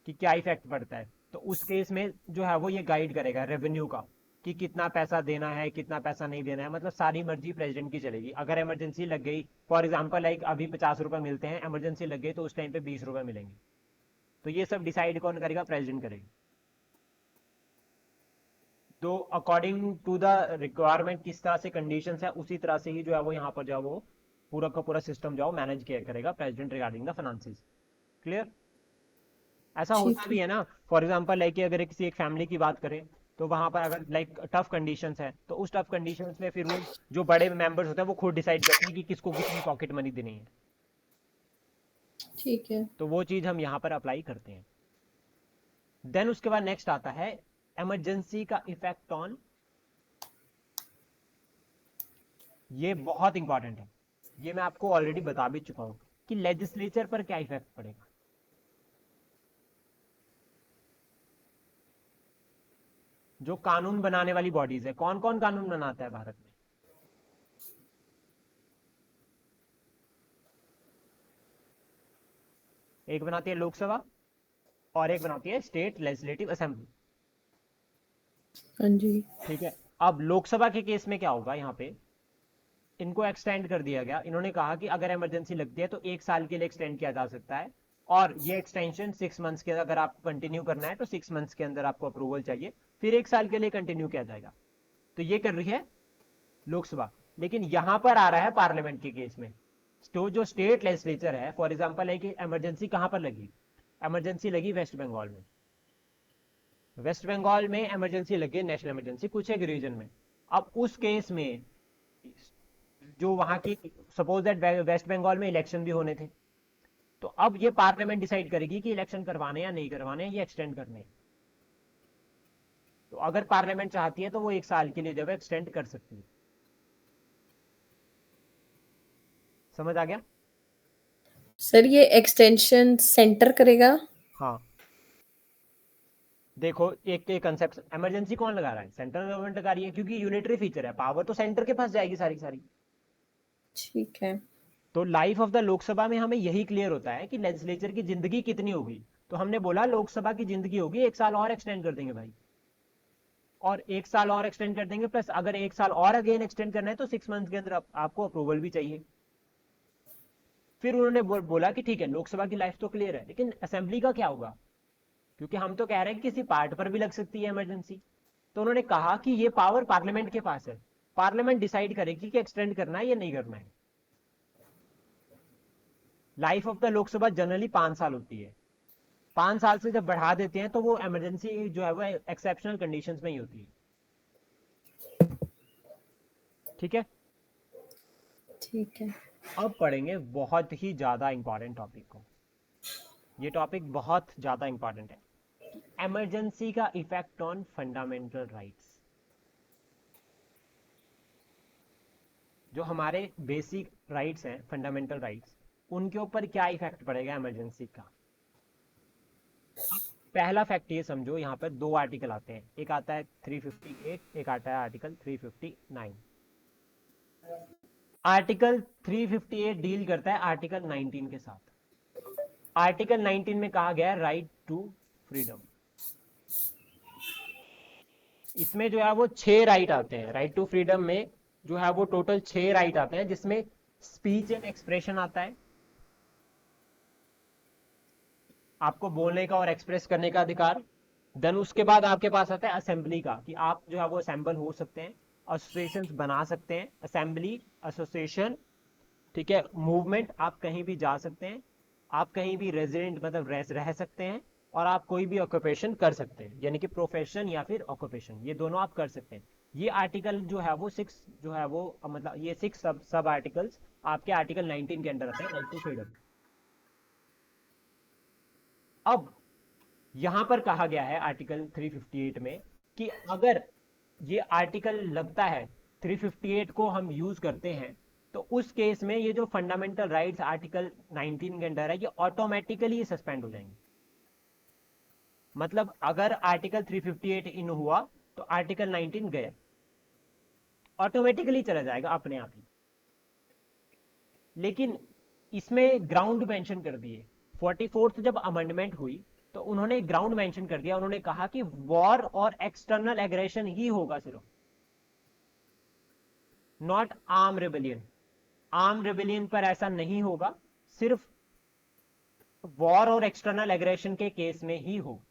कि क्या इफेक्ट पड़ता है। तो उस केस में जो है वो ये गाइड करेगा रेवेन्यू का कि कितना पैसा देना है कितना पैसा नहीं देना है। मतलब सारी मर्जी प्रेसिडेंट की चलेगी। अगर इमरजेंसी लग गई, फॉर एग्जाम्पल लाइक अभी 50 रुपए मिलते हैं, इमरजेंसी लग गई तो उस टाइम पे 20 रुपए मिलेंगे। तो ये सब डिसाइड कौन करेगा, प्रेसिडेंट करेगा। तो अकॉर्डिंग टू द रिक्वायरमेंट किस तरह से कंडीशन है उसी तरह से ही जो है वो यहाँ पर जो वो पूरा का पूरा सिस्टम जो मैनेज किया करेगा president regarding the finances. Clear. ऐसा होता ठीक भी है। है ना, फॉर एग्जाम्पल लाइक अगर किसी एक फैमिली की बात करें तो वहां पर अगर लाइक टफ कंडीशंस है तो उस टफ कंडीशंस में फिर वो जो बड़े मेंबर्स होते हैं वो खुद डिसाइड करते हैं कि किसको कितनी पॉकेट मनी देनी है। ठीक है। तो वो चीज हम यहाँ पर अप्लाई करते हैं। देन उसके बाद नेक्स्ट आता है इमरजेंसी का इफेक्ट ऑन, ये बहुत इंपॉर्टेंट है। ये मैं आपको ऑलरेडी बता भी चुका हूं कि लेजिस्लेचर पर क्या इफेक्ट पड़ेगा। जो कानून बनाने वाली बॉडीज है, कौन कौन कानून बनाता है भारत में? एक बनाती है लोकसभा और एक बनाती है स्टेट लेजिस्लेटिव असेंबली। हाँ जी। ठीक है। अब लोकसभा के केस में क्या होगा, यहाँ पे इनको एक्सटेंड कर दिया गया। इन्होंने कहा कि अगर इमरजेंसी लगती है तो 1 साल के लिए एक्सटेंड किया जा सकता है, और ये एक्सटेंशन 6 मंथ्स के अगर आपको कंटिन्यू करना है तो 6 मंथ्स के अंदर आपको अप्रूवल चाहिए, फिर 1 साल के लिए कंटिन्यू किया जाएगा। तो ये कर रही है लोकसभा। लेकिन यहां पर आ रहा है पार्लियामेंट के केस में, तो जो स्टेट लेजिस्लेचर है, फॉर एग्जाम्पल है कि इमरजेंसी कहां पर लगी, इमरजेंसी लगी वेस्ट बंगाल में। वेस्ट बंगाल में इमरजेंसी लगी, नेशनल इमरजेंसी कुछ एक रीजन में। अब उस केस में जो वहां की, सपोज दैट वेस्ट बंगाल में इलेक्शन भी होने थे, तो अब ये पार्लियामेंट डिसाइड करेगी कि इलेक्शन करवाने या नहीं करवाने, ये एक्सटेंड करने। तो अगर पार्लियामेंट चाहती है तो वो 1 साल के लिए जब एक्सटेंड कर सकती है। समझ आ गया? सर ये एक्सटेंशन सेंटर करेगा? हाँ। देखो एक एक कंसेप्ट, इमरजेंसी कौन लगा रहा है, सेंट्रल गवर्नमेंट लगा रही है, क्योंकि यूनिटरी फीचर है, पावर तो सेंटर के पास जाएगी सारी सारी। ठीक है। तो लाइफ ऑफ द लोकसभा में हमें यही क्लियर होता है कि लेजिस्लेचर की जिंदगी कितनी होगी। तो हमने बोला लोकसभा की जिंदगी होगी 1 साल और एक्सटेंड कर देंगे भाई, और 1 साल और एक्सटेंड कर देंगे, प्लस अगर 1 साल और अगेन एक्सटेंड करना है तो 6 मंथ के अंदर आपको अप्रूवल भी चाहिए। फिर उन्होंने बोला कि ठीक है लोकसभा की लाइफ तो क्लियर है, लेकिन असेंबली का क्या होगा, क्योंकि हम तो कह रहे हैं कि किसी पार्ट पर भी लग सकती है इमरजेंसी। तो उन्होंने कहा कि ये पावर पार्लियामेंट के पास है, पार्लियामेंट डिसाइड करेगी कि एक्सटेंड करना है या नहीं करना है। Life of the Lok Sabha generally 5 साल होती है। 5 साल से जब बढ़ा देते हैं तो वो इमरजेंसी जो है वो एक्सेप्शनल कंडीशंस में ही होती है। ठीक है। ठीक है। अब पढ़ेंगे बहुत ही ज्यादा इंपॉर्टेंट टॉपिक को। ये टॉपिक बहुत ज्यादा इंपॉर्टेंट है, इमरजेंसी का इफेक्ट ऑन फंडामेंटल राइट्स। जो हमारे बेसिक राइट्स हैं, फंडामेंटल राइट्स, उनके ऊपर क्या इफेक्ट पड़ेगा इमरजेंसी का। पहला फैक्ट ये समझो, यहाँ पर 2 आर्टिकल आते हैं, एक आता है 358, एक आता है आर्टिकल 359। आर्टिकल 358 डील करता है आर्टिकल 19 के साथ। आर्टिकल 19 में कहा गया है राइट टू फ्रीडम। इसमें जो है वो 6 राइट आते हैं, राइट टू फ्रीडम में जो है वो टोटल 6 राइट आते हैं, जिसमें स्पीच एंड एक्सप्रेशन आता है, आपको बोलने का और एक्सप्रेस करने का अधिकार। देन उसके बाद आपके पास आता है असेंबली का, कि आप जो है वो असेंबल हो सकते हैं, एसोसिएशन बना सकते हैं, असेंबली एसोसिएशन ठीक है, मूवमेंट आप कहीं भी जा सकते हैं, आप कहीं भी रेजिडेंट मतलब रह सकते हैं, और आप कोई भी ऑक्यूपेशन कर सकते हैं, यानी कि प्रोफेशन या फिर ऑक्यूपेशन, ये दोनों आप कर सकते हैं। ये आर्टिकल जो है वो 6 जो है वो मतलब ये 6 सब सब आर्टिकल्स आपके आर्टिकल 19 के अंडर आते हैं, राइट टू फ्रीडम। अब यहां पर कहा गया है आर्टिकल 358 में कि अगर ये आर्टिकल लगता है 358 को हम यूज करते हैं, तो उस केस में ये जो फंडामेंटल राइट्स आर्टिकल 19 के अंडर है ये ऑटोमेटिकली सस्पेंड हो जाएंगे। मतलब अगर आर्टिकल 358 इन हुआ तो आर्टिकल 19 गया, ऑटोमेटिकली चला जाएगा अपने आप ही। लेकिन इसमें ग्राउंड मेंशन कर दिए। 44th जब अमेंडमेंट हुई तो उन्होंने ग्राउंड मेंशन कर दिया, उन्होंने कहा कि वॉर और एक्सटर्नल एग्रेशन ही होगा सिर्फ, not arm rebellion. Arm rebellion पर ऐसा नहीं होगा, सिर्फ वॉर और एक्सटर्नल एग्रेशन के केस में ही हो।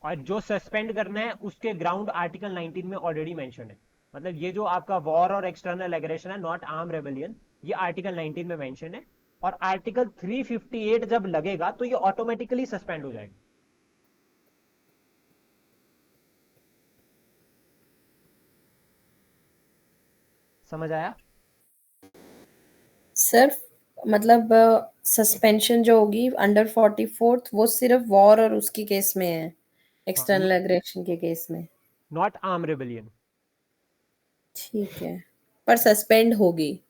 और जो सस्पेंड करना है उसके ग्राउंड आर्टिकल 19 में ऑलरेडी मेंशन है। मतलब ये जो आपका वॉर और एक्सटर्नल एग्रेशन है, नॉट आर्म रेबेलियन, ये आर्टिकल 19 में मेंशन है। और आर्टिकल 358 जब लगेगा तो ये ऑटोमेटिकली सस्पेंड हो जाएगा। समझ आया? सर मतलब सस्पेंशन जो होगी अंडर 44th वो सिर्फ वॉर और उसकी केस में है, हाँ, एक्सटर्नल एग्रेशन के केस में। Not arm rebellion. ठीक है, पर सस्पेंड होगी।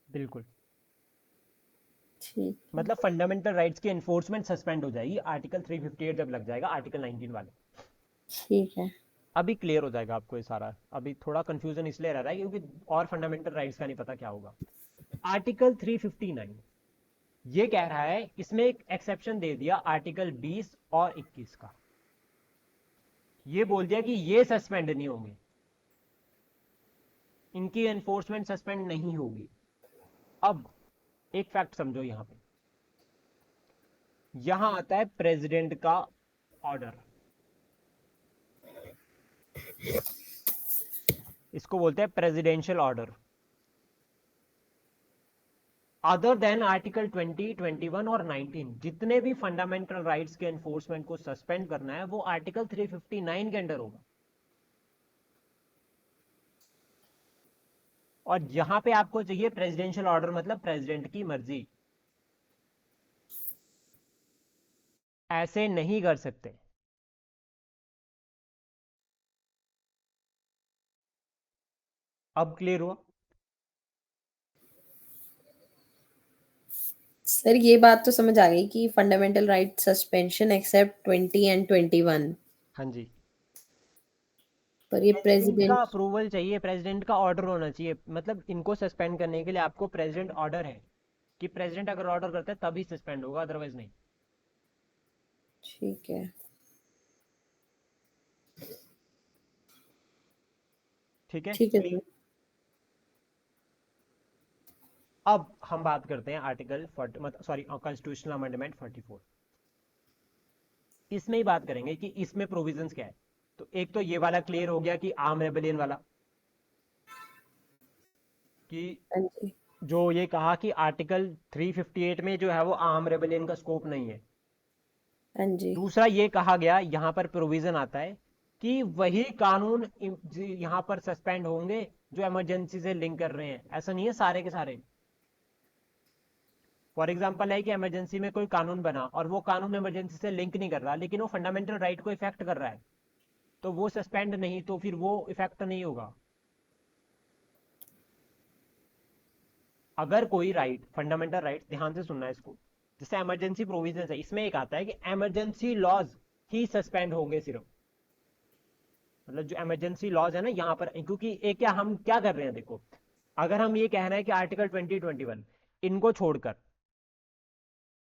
बिल्कुल। ठीक। मतलब फंडामेंटल राइट्स की एनफोर्समेंट सस्पेंड हो जाएगी आर्टिकल 358 जब लग जाएगा आर्टिकल 19 वाले। ठीक है। अभी क्लियर हो जाएगा आपको ये सारा। अभी थोड़ा कंफ्यूजन इसलिए रह रहा है क्योंकि और फंडामेंटल राइट्स का नहीं पता क्या होगा। आर्टिकल 359 ये कह रहा है, इसमें एक एक्सेप्शन दे दिया आर्टिकल 20 और 21 का। ये बोल दिया कि ये सस्पेंड नहीं होंगे, इनकी एनफोर्समेंट सस्पेंड नहीं होगी। अब एक फैक्ट समझो, यहां पे यहां आता है प्रेसिडेंट का ऑर्डर। इसको बोलते हैं presidential order. Other than article 20, 21 और 19 जितने भी फंडामेंटल राइट्स के एनफोर्समेंट को सस्पेंड करना है वो आर्टिकल 359 के अंडर होगा। और यहां पे आपको चाहिए प्रेसिडेंशियल ऑर्डर, मतलब प्रेसिडेंट की मर्जी, ऐसे नहीं कर सकते। अब क्लियर हुआ? सर ये बात तो समझ आ गई कि fundamental right suspension except 20 and 21, हाँ जी। पर ये प्रेसिडेंट का प्रेसिडेंट। अप्रूवल चाहिए, प्रेसिडेंट का ऑर्डर होना चाहिए। मतलब इनको सस्पेंड करने के लिए आपको प्रेसिडेंट ऑर्डर है, कि प्रेसिडेंट अगर ऑर्डर करता है तभी सस्पेंड होगा, अदरवाइज नहीं। ठीक है। ठीक है। ठीक है सर। अब हम बात करते हैं आर्टिकल 40 मतलब सॉरी कॉन्स्टिट्यूशनल अमेंडमेंट 44। इसमें ही बात करेंगे कि इसमें प्रोविजंस क्या है। तो एक तो ये वाला क्लियर हो गया कि आर्म रेबेलियन वाला, कि हाँ जी। जो ये कहा कि आर्टिकल 358 में जो है वो आर्म रेबेलियन का स्कोप नहीं है। हाँ जी। दूसरा ये कहा गया, यहां पर प्रोविजन आता है कि वही कानून यहां पर सस्पेंड होंगे जो इमरजेंसी से लिंक कर रहे हैं। ऐसा नहीं है सारे के सारे। फॉर एग्जाम्पल है कि इमरजेंसी में कोई कानून बना और वो कानून इमरजेंसी से लिंक नहीं कर रहा, लेकिन वो फंडामेंटल राइट को इफेक्ट कर रहा है, तो वो सस्पेंड नहीं, तो फिर वो इफेक्ट नहीं होगा। अगर कोई राइट, फंडामेंटल राइट, ध्यान से सुनना है इसको, जैसे इमरजेंसी प्रोविजन है, इसमें एक आता है कि इमरजेंसी लॉज ही सस्पेंड होंगे सिर्फ। मतलब जो इमरजेंसी लॉज है ना यहाँ पर, क्योंकि एक क्या हम क्या कर रहे हैं, देखो, अगर हम ये कह रहे हैं कि आर्टिकल 20, 21 इनको छोड़कर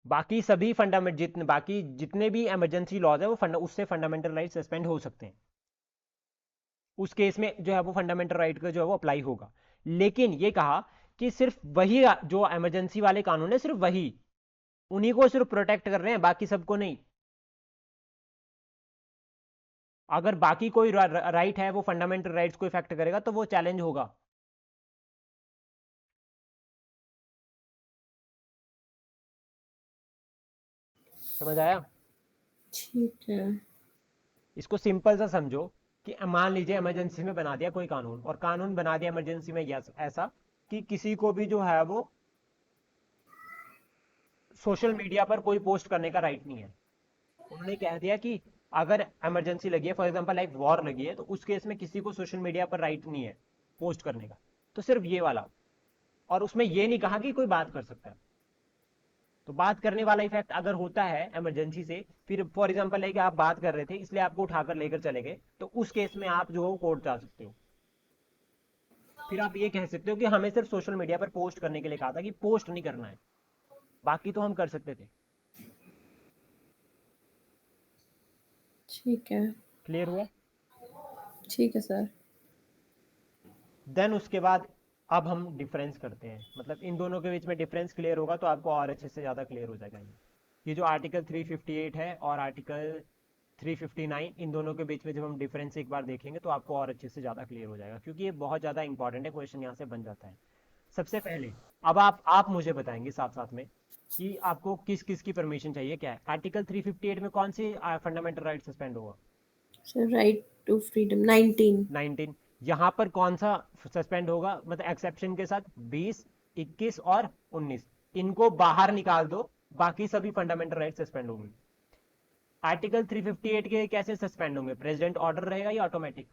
बाकी सभी फंडामेंट जितने बाकी जितने भी इमरजेंसी लॉज है वो उससे फंडामेंटल राइट सस्पेंड हो सकते हैं, उस केस में जो है वो फंडामेंटल राइट का जो है वो अप्लाई होगा। लेकिन ये कहा कि सिर्फ वही जो इमरजेंसी वाले कानून है सिर्फ वही, उन्हीं को सिर्फ प्रोटेक्ट कर रहे हैं, बाकी सबको नहीं। अगर बाकी कोई राइट है वो फंडामेंटल राइट्स को इफेक्ट करेगा तो वो चैलेंज होगा। समझ आया? ठीक है। इसको सिंपल सा समझो कि मान लीजिए इमरजेंसी में बना दिया कोई कानून, और कानून बना दिया इमरजेंसी में ऐसा कि किसी को भी जो है वो सोशल मीडिया पर कोई पोस्ट करने का राइट नहीं है। उन्होंने कह दिया कि अगर इमरजेंसी लगी है, फॉर एग्जांपल लाइक वॉर लगी है, तो उस केस में किसी को सोशल मीडिया पर राइट नहीं है पोस्ट करने का, तो सिर्फ ये वाला। और उसमें ये नहीं कहा कि कोई बात कर सकता है। तो बात करने वाला इफेक्ट अगर होता है इमरजेंसी से, फिर फॉर एग्जांपल लाइक आप बात कर रहे थे इसलिए आपको उठाकर लेकर चले गए, तो उस केस में आप जो हो कोर्ट जा सकते हो। फिर आप ये कह सकते हो कि हमें सिर्फ सोशल मीडिया पर पोस्ट करने के लिए कहा था, कि पोस्ट नहीं करना है, बाकी तो हम कर सकते थे। ठीक है। क्लियर हुआ? ठीक है सर। देन उसके बाद अब हम डिफरेंस करते हैं, मतलब इन दोनों के बीच में डिफरेंस क्लियर होगा तो आपको और अच्छे से ज़्यादा क्लियर हो जाएगा। ये जो आर्टिकल 358 है और आर्टिकल 359, इन दोनों के बीच में जब हम डिफरेंस एक बार देखेंगे तो आपको और अच्छे से ज़्यादा क्लियर हो जाएगा, क्योंकि ये बहुत ज़्यादा इंपॉर्टेंट है, क्वेश्चन यहाँ से बन जाता है। सबसे पहले अब आप मुझे बताएंगे साथ साथ में कि आपको किस किस की परमिशन चाहिए, क्या है आर्टिकल 358 में, कौन सी फंडामेंटल राइट सस्पेंड होगा? Sir right to freedom 19। 19। यहाँ पर कौन सा सस्पेंड होगा, मतलब एक्सेप्शन के साथ 20, 21 और 19, इनको बाहर निकाल दो, बाकी सभी फंडामेंटल राइट सस्पेंड होंगे। आर्टिकल 358 के कैसे सस्पेंड होंगे, प्रेसिडेंट ऑर्डर रहेगा या ऑटोमेटिक?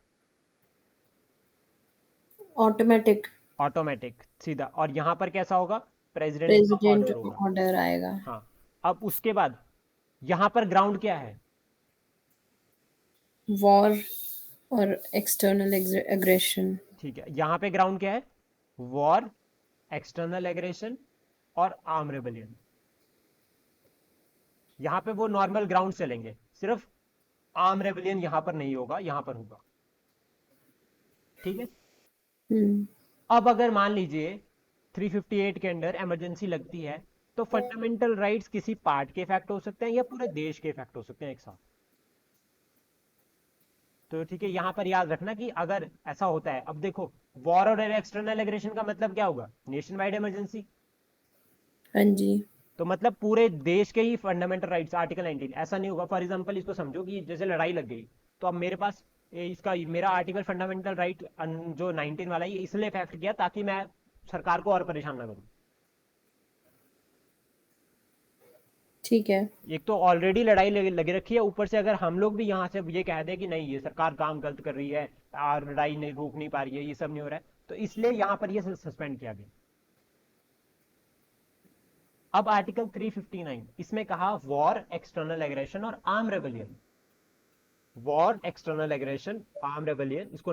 ऑटोमेटिक। ऑटोमेटिक सीधा। और यहाँ पर कैसा होगा, प्रेसिडेंट का प्रेसिडेंट ऑर्डर होगा। ऑर्डर आएगा। हाँ। अब उसके बाद यहाँ पर ग्राउंड क्या है? वॉर और एक्सटर्नल एग्रेशन। ठीक है, यहाँ पे ग्राउंड क्या है? वॉर, एक्सटर्नल एग्रेशन और आर्म रेबेलियन। यहाँ पे वो नॉर्मल ग्राउंड चलेंगे, सिर्फ आर्म रेबेलियन यहाँ पर नहीं होगा, यहाँ पर होगा। ठीक है। हम्म। अब अगर मान लीजिए 358 के अंडर इमरजेंसी लगती है, तो फंडामेंटल राइट्स किसी पार्ट के इफेक्ट हो सकते हैं या पूरे देश के इफेक्ट हो सकते हैं एक साथ। तो ठीक है, यहां पर याद रखना कि अगर ऐसा होता है, अब देखो वॉर और एक्सटर्नल एग्रेशन का मतलब क्या होगा, नेशन वाइड इमरजेंसी। हाँ जी। तो मतलब पूरे देश के ही फंडामेंटल राइट्स, आर्टिकल 19 ऐसा नहीं होगा। फॉर एग्जांपल इसको समझो कि जैसे लड़ाई लग गई, तो अब मेरे पास इसका मेरा आर्टिकल फंडामेंटल राइट जो 19 वाला है, ये इसलिए इफेक्ट किया ताकि मैं सरकार को और परेशान ना करूं। ठीक है। एक तो ऑलरेडी लड़ाई लगी रखी है, ऊपर से अगर हम लोग भी यहाँ से ये कह दें कि नहीं ये सरकार काम गलत कर रही है और लड़ाई नहीं रोक नहीं पा रही है, ये सब नहीं हो रहा है, तो इसलिए यहाँ पर ये सस्पेंड किया गया। अब आर्टिकल 359, इसमें कहा वॉर, एक्सटर्नल एग्रेशन और arm rebellion. War, external aggression, arm rebellion, इसको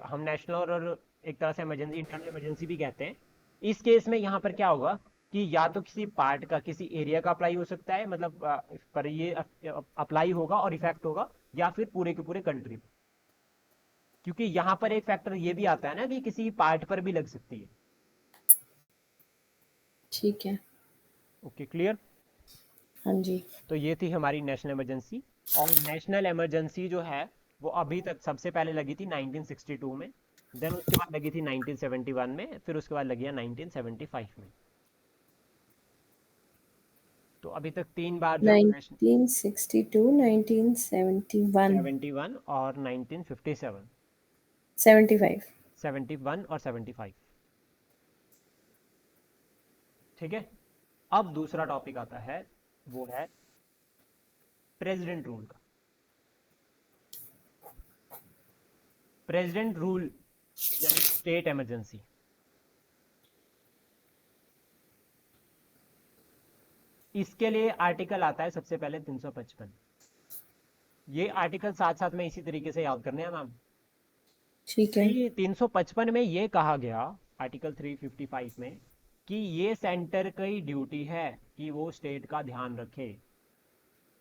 हम नेशनल और एक तरह से इमरजेंसी, इंटरनल इमरजेंसी भी कहते हैं। इस केस में यहाँ पर क्या होगा कि या तो किसी पार्ट का, किसी एरिया का अप्लाई हो सकता है, मतलब पर ये अप्लाई होगा और इफेक्ट होगा, या फिर पूरे के पूरे कंट्री, क्योंकि यहाँ पर एक फैक्टर ये भी आता है ना कि किसी पार्ट पर भी लग सकती है। ठीक है। Okay, clear? हाँ जी। तो ये थी हमारी नेशनल इमरजेंसी। और नेशनल इमरजेंसी जो है वो अभी तक सबसे पहले लगी थी 1962 में, देन उसके बाद लगी थी 1971 में, फिर उसके बाद लगी है 1975 में। तो अभी तक 3 बार जब 1962, 1971, 71 और 1957, 75। 71 और 75। ठीक है। अब दूसरा टॉपिक आता है, वो है प्रेसिडेंट रूल का। प्रेसिडेंट रूल यानी स्टेट इमरजेंसी। इसके लिए आर्टिकल आता है सबसे पहले 355। ये आर्टिकल साथ साथ में इसी तरीके से याद करने हैं मैम। ठीक है। 355 में ये कहा गया, आर्टिकल 355 में, कि ये सेंटर की ड्यूटी है कि वो स्टेट का ध्यान रखे।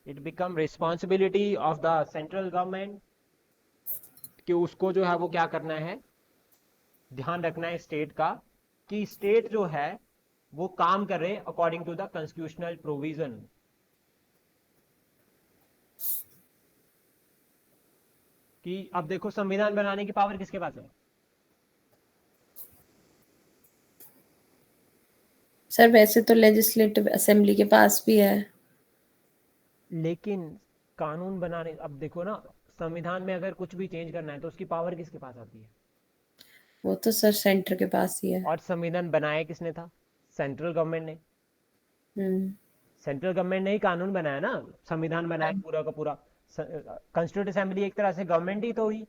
It become responsibility of the central government कि उसको जो है वो क्या करना है, ध्यान रखना है स्टेट का, कि स्टेट जो है वो काम करे according to the constitutional provision. कि अब देखो संविधान बनाने की पावर किसके पास है? सर वैसे तो लेजिस्लेटिव असेंबली के पास भी है। लेकिन कानून बनाने, अब देखो ना, संविधान में अगर कुछ भी चेंज करना है तो उसकी पावर किसके पास आती है? वो तो सर सेंटर के पास ही है। और संविधान बनाया किसने था? सेंट्रल गवर्नमेंट ने। हम्म। सेंट्रल गवर्नमेंट ने ही कानून बनाया ना, संविधान बनाया पूरा का पूरा। कॉन्स्टिट्यूंट असेंबली एक तरह से गवर्नमेंट ही तो हुई।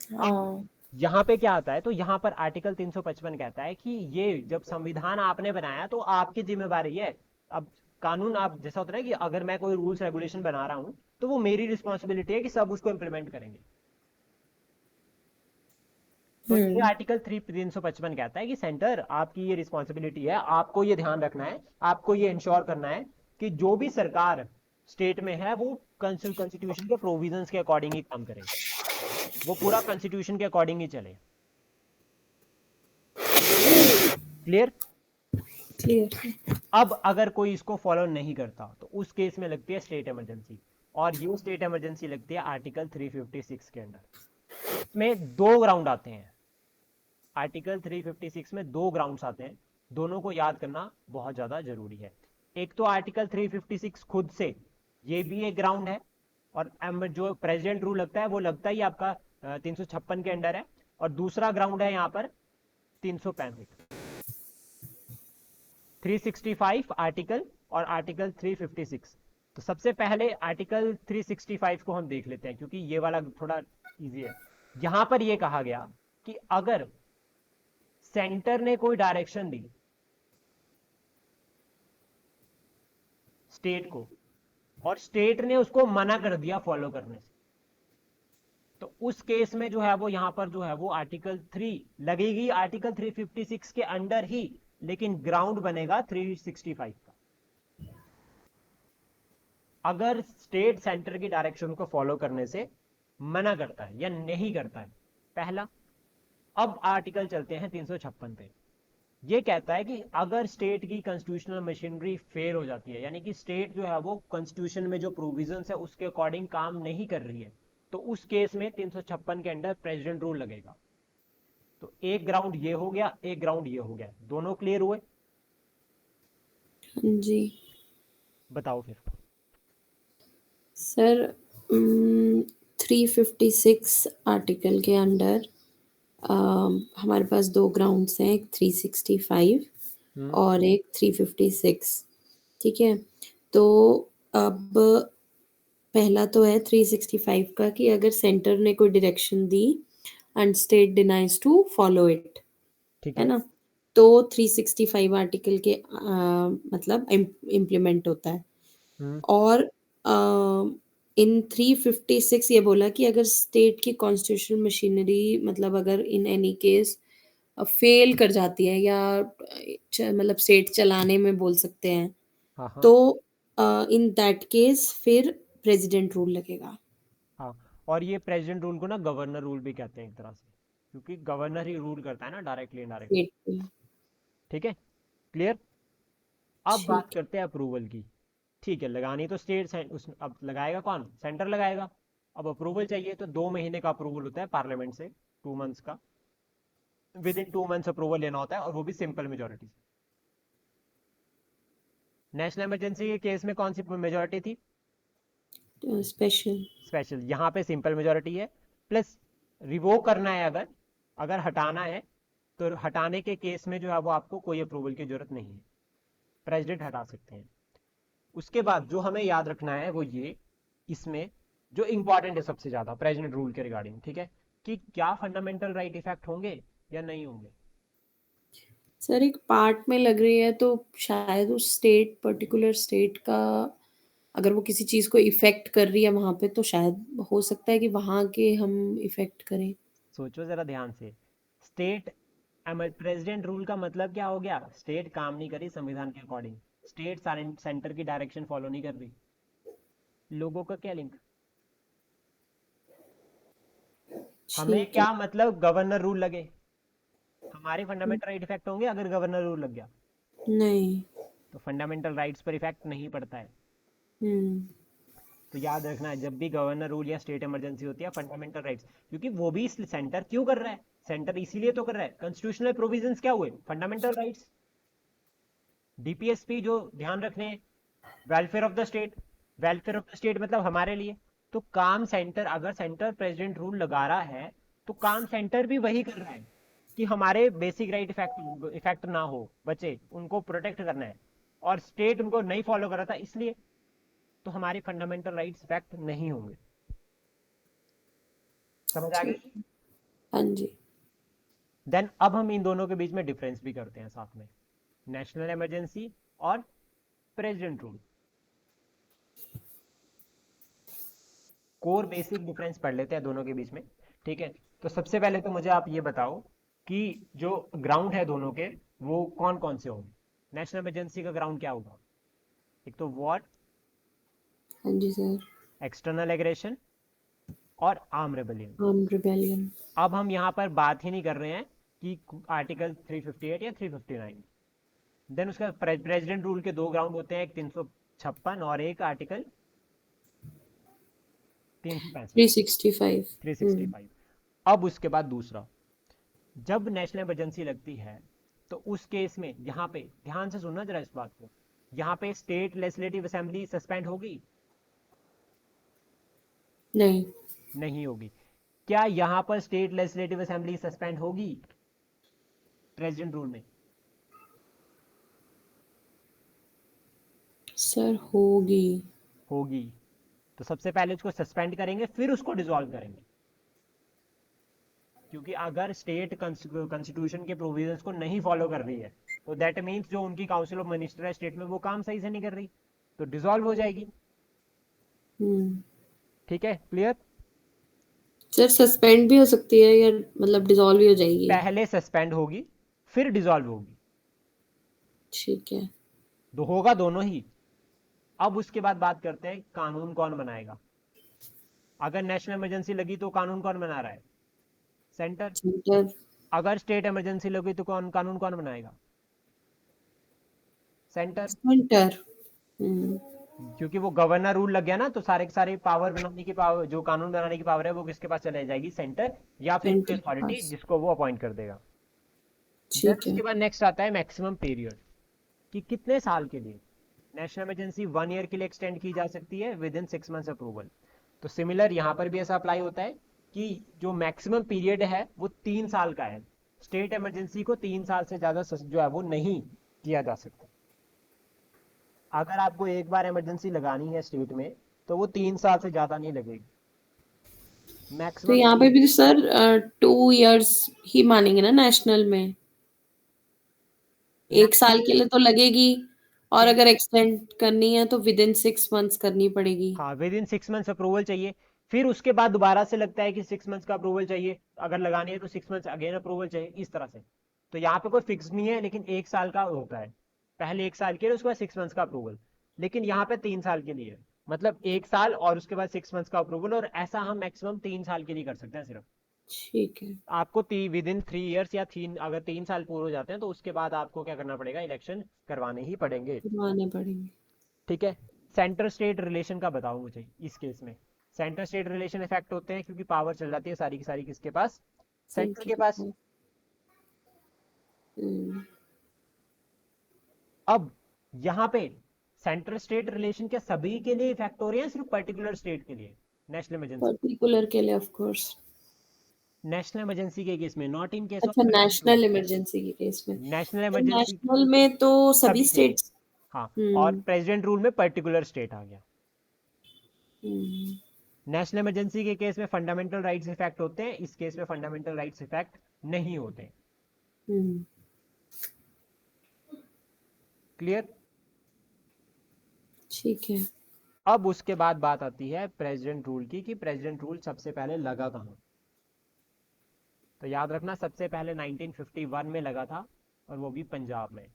अब हाँ। यहाँ पे क्या आता है, तो यहाँ पर आर्टिकल 355 कहता है कि ये जब संविधान आपने बनाया तो आपकी जिम्मेवारी है। अब कानून, आप जैसा होता है ना कि अगर मैं कोई रूल्स रेगुलेशन बना रहा हूँ तो वो मेरी रिस्पॉन्सिबिलिटी है कि सब उसको इम्प्लीमेंट करेंगे। तो ये हम्म। आर्टिकल 355 कहता है कि सेंटर, आपकी ये रिस्पॉन्सिबिलिटी है, आपको ये ध्यान रखना है, आपको ये इंश्योर करना है कि जो भी सरकार स्टेट में है वो कॉन्स्टिट्यूशन के प्रोविजंस के अकॉर्डिंग ही काम करे, वो पूरा कॉन्स्टिट्यूशन के अकॉर्डिंग ही चले। क्लियर? क्लियर। अब अगर कोई इसको फॉलो नहीं करता तो उस केस में लगती है स्टेट इमरजेंसी, और ये स्टेट इमरजेंसी लगती है आर्टिकल 356 के अंडर। इसमें दो ग्राउंड आते हैं, आर्टिकल 356 में दो ग्राउंड्स आते हैं, दोनों को याद करना बहुत ज्यादा जरूरी है। एक तो आर्टिकल 356 खुद से, ये भी एक ग्राउंड है, और जो प्रेसिडेंट रूल लगता है वो लगता ही आपका 356 के अंडर है। और दूसरा ग्राउंड है यहाँ पर 365, 365 आर्टिकल और आर्टिकल 356। तो सबसे पहले आर्टिकल 365 को हम देख लेते हैं क्योंकि ये वाला थोड़ा इजी है। यहां पर ये कहा गया कि अगर सेंटर ने कोई डायरेक्शन दी स्टेट को और स्टेट ने उसको मना कर दिया फॉलो करने से, तो उस केस में जो है वो यहां पर जो है वो आर्टिकल 3 लगेगी, आर्टिकल 356 के अंडर ही, लेकिन ग्राउंड बनेगा 365 का। अगर स्टेट सेंटर की डायरेक्शन को फॉलो करने से मना करता है या नहीं करता है, पहला। अब आर्टिकल चलते हैं 356 पे। ये कहता है कि अगर स्टेट की कॉन्स्टिट्यूशनल मशीनरी फेल हो जाती है, यानी कि स्टेट जो है वो कॉन्स्टिट्यूशन में जो प्रोविजंस है उसके अकॉर्डिंग काम नहीं कर रही है, तो उस केस में 356 के अंडर प्रेसिडेंट रूल लगेगा। तो एक ग्राउंड ये हो गया, एक ग्राउंड ये हो गया, दोनों क्लियर हुए? हाँ जी। बताओ फिर। सर 356 आर्टिकल के अंडर हमारे पास दो ग्राउंड्स हैं, एक 365 हम्म। और एक 356। ठीक है। तो अब पहला तो है 365 का कि अगर सेंटर ने कोई डायरेक्शन दी and state denies to follow it, ठीक है है। ना? तो 365 आर्टिकल के मतलब इम्प्लीमेंट होता है। हम्म। और इन 356 ये बोला कि अगर स्टेट की कॉन्स्टिट्यूशनल मशीनरी मतलब अगर इन एनी केस फेल कर जाती है या मतलब स्टेट चलाने में बोल सकते हैं, हाँ हाँ। तो इन दैट केस फिर प्रेसिडेंट रूल लगेगा। हाँ, और ये प्रेसिडेंट रूल को ना गवर्नर रूल भी कहते हैं एक तरह से, क्योंकि गवर्नर ही रूल करता है ना, डायरेक्टली इनडायरेक्टली। स्टेट पे। ठीक है। क्लियर? अब बात ठीक है। करते हैं अप्रूवल की। ठीक है, लगानी तो स्टेट उस, अब लगाएगा कौन? सेंटर लगाएगा। अब अप्रूवल चाहिए तो 2 महीने का अप्रूवल होता है पार्लियामेंट से, 2 मंथ्स का। विद इन 2 मंथ्स अप्रूवल लेना होता है, और वो भी सिंपल मेजोरिटी से। नेशनल इमरजेंसी के केस में कौन सी मेजोरिटी थी? स्पेशल। स्पेशल। यहाँ पे सिंपल मेजोरिटी है। प्लस रिवोक करना है, अगर अगर हटाना है तो हटाने के केस में जो है वो आपको कोई अप्रूवल की जरूरत नहीं है, प्रेसिडेंट हटा सकते हैं। उसके बाद जो हमें याद रखना है वो ये, इसमें जो इंपॉर्टेंट है सबसे ज्यादा प्रेसिडेंट रूल के रिगार्डिंग, ठीक है, कि क्या फंडामेंटल राइट इफेक्ट होंगे या नहीं होंगे। सर एक पार्ट में लग रही है तो शायद उस स्टेट पर्टिकुलर स्टेट का अगर वो किसी चीज़ को इफ़ेक्ट कर रही है वहाँ पे तो शायद हो सकता है कि वहाँ के हम इफ़ेक्ट करें। सोचो जरा ध्यान से। स्टेट प्रेसिडेंट रूल का मतलब क्या हो गया? स्टेट काम नहीं करी संविधान के अकॉर्डिंग, स्टेट सेंटर की डायरेक्शन फॉलो नहीं कर रही। लोगों का क्या लिंक? हमें ठीक है। क्या मतलब गवर्नर रूल लगे? हमारे फंडामेंटल राइट इफेक्ट होंगे अगर गवर्नर रूल लग गया? नहीं। तो फंडामेंटल राइट्स पर इफेक्ट नहीं पड़ता है। हुँ। तो याद रखना है, जब भी गवर्नर रूल या स्टेट इमरजेंसी होती है, फंडामेंटल राइट्स, क्योंकि वो भी सेंटर क्यों कर रहा है? सेंटर इसीलिए तो कर रहा है, कॉन्स्टिट्यूशनल प्रोविजंस क्या हुए? Fundamental rights. डीपीएसपी जो ध्यान रखने हैं, welfare of the state, welfare of the state मतलब हमारे लिए। तो काम सेंटर, अगर सेंटर प्रेसिडेंट रूल लगा रहा है तो काम सेंटर भी वही कर रहा है कि हमारे बेसिक राइट इफेक्ट इफेक्ट ना हो, बचे, उनको प्रोटेक्ट करना है, और स्टेट उनको नहीं फॉलो कर रहा था इसलिए, तो हमारे फंडामेंटल राइट्स इफेक्ट नहीं होंगे। समझ आ ठीक गई? है। हाँ जी। देन अब हम इन दोनों के बीच में डिफरेंस भी करते हैं साथ में, नेशनल इमरजेंसी और president rule. Core basic difference पढ़ लेते हैं दोनों के बीच में, ठीक है। तो सबसे पहले तो मुझे आप ये बताओ कि जो ग्राउंड है दोनों के, वो कौन कौन से होंगे। नेशनल इमरजेंसी का ग्राउंड क्या होगा? एक तो वॉर, हाँ जी सर। एक्सटर्नल एग्रेशन और आर्म रेबेलियन। Arm rebellion. अब हम यहाँ पर बात ही नहीं कर रहे हैं कि आर्टिकल 358 या 359। देन उसका प्रेसिडेंट रूल के दो ग्राउंड होते हैं, एक 356 और एक आर्टिकल 365, 365। 365। अब उसके बाद दूसरा, जब नेशनल इमरजेंसी लगती है तो उस केस में यहाँ पे ध्यान से सुनना जरा इस बात को, यहाँ पे स्टेट लेजिस्लेटिव असेंबली सस्पेंड होगी? नहीं। नहीं होगी। क्या यहाँ पर स्टेट लेजिस्लेटिव असेंबली सस्पेंड होगी प्रेसिडेंट रूल में? सर होगी। होगी। तो सबसे पहले उसको सस्पेंड करेंगे, फिर उसको डिसॉल्व करेंगे, क्योंकि अगर स्टेट कॉन्स्टिट्यूशन के प्रोविजंस को नहीं फॉलो कर रही है तो दैट मीन्स जो उनकी काउंसिल ऑफ मिनिस्टर है स्टेट में, वो काम सही से नहीं कर रही, तो डिसॉल्व हो जाएगी। हम्म। ठीक है, क्लियर? सर सस्पेंड भी हो सकती है या मतलब डिसॉल्व भी हो जाएगी? पहले सस्पेंड होगी, फिर डिसॉल्व होगी, ठीक है। तो होगा दोनों ही। अब उसके बाद बात करते हैं कानून कौन बनाएगा। अगर नेशनल इमरजेंसी लगी तो कानून कौन बना रहा है? सेंटर। सेंटर। अगर स्टेट इमरजेंसी लगी तो कौन कानून कौन बनाएगा? सेंटर। सेंटर। हम्म। क्योंकि वो गवर्नर रूल लग गया ना, तो सारे के सारे पावर बनाने की पावर, जो कानून बनाने की पावर है वो किसके पास चले जाएगी? सेंटर, या फिर कोई सेंटर के अथॉरिटी पास। जिसको वो अपॉइंट कर देगा। देन ठीक है। उसके बाद नेक्स्ट आता है मैक्सिमम पीरियड, कि कितने साल के लिए नेशनल इमरजेंसी 1 ईयर के लिए एक्सटेंड की जा सकती है विद इन 6 मंथ्स अप्रूवल। तो सिमिलर यहाँ पर भी ऐसा अप्लाई होता है कि जो मैक्सिमम पीरियड है वो 3 साल का है। स्टेट इमरजेंसी को 3 साल से ज्यादा जो है वो नहीं किया जा सकता। अगर आपको एक बार इमरजेंसी लगानी है स्टेट में तो वो 3 साल से ज्यादा नहीं लगेगी तो मैक्सिमम यहाँ पे पीरियड। भी सर 2 इयर्स ही मानेंगे ना नेशनल में? 1 साल के लिए तो लगेगी, और नेशनल, अगर एक्सटेंड करनी है तो विद इन 6 मंथ्स करनी पड़ेगी। हाँ विद इन 6 मंथ्स अप्रूवल चाहिए। फिर उसके बाद दोबारा से लगता है कि 6 मंथ्स का अप्रूवल चाहिए, अगर लगानी है तो 6 मंथ्स अगेन अप्रूवल चाहिए, इस तरह से। तो यहाँ पे कोई फिक्स नहीं है, लेकिन 1 साल का होता है, पहले 1 साल के लिए, उसके बाद 6 मंथ्स का अप्रूवल। लेकिन यहाँ पे 3 साल के लिए है, मतलब 1 साल और उसके बाद 6 मंथ्स का अप्रूवल, और ऐसा हम मैक्सिमम 3 साल के लिए कर सकते हैं सिर्फ। ठीक है। आपको विद इन 3 ईयर्स या अगर 3 साल पूरे हो जाते हैं तो उसके बाद आपको क्या करना पड़ेगा? इलेक्शन करवाने ही पड़ेंगे। माने पड़ेंगे। ठीक है। सेंटर स्टेट रिलेशन का बताओ मुझे इस केस में। सेंटर स्टेट रिलेशन इफेक्ट होते हैं क्योंकि पावर चल जाती है सारी की सारी किसके पास? सेंटर सेंटर के के पास। पास। हम्म। अब यहाँ पे सेंट्रल स्टेट रिलेशन क्या सभी के लिए इफेक्ट हो रहे हैं, सिर्फ पर्टिकुलर स्टेट के लिए? नेशनल इमरजेंसी, पर्टिकुलर के लिए ऑफ कोर्स। नेशनल इमरजेंसी के केस में, नॉट इन केस ऑफ अच्छा, प्रेसिडेंट रूल। नेशनल इमरजेंसी के केस में। नेशनल तो इमरजेंसी नेशनल में तो सभी सभी के लिए, स्टेट्स। हाँ। और हम्म। प्रेसिडेंट रूल में पर्टिकुलर स्टेट आ गया। हम्म। नेशनल इमरजेंसी के केस में फंडामेंटल राइट्स इफेक्ट होते हैं, इस केस में फंडामेंटल राइट्स इफेक्ट नहीं होते। हम्म। क्लियर? ठीक है। अब उसके बाद बात आती है प्रेसिडेंट रूल की, कि प्रेसिडेंट रूल सबसे पहले लगा कहाँ। तो याद रखना, सबसे पहले 1951 में लगा था, और वो भी पंजाब में।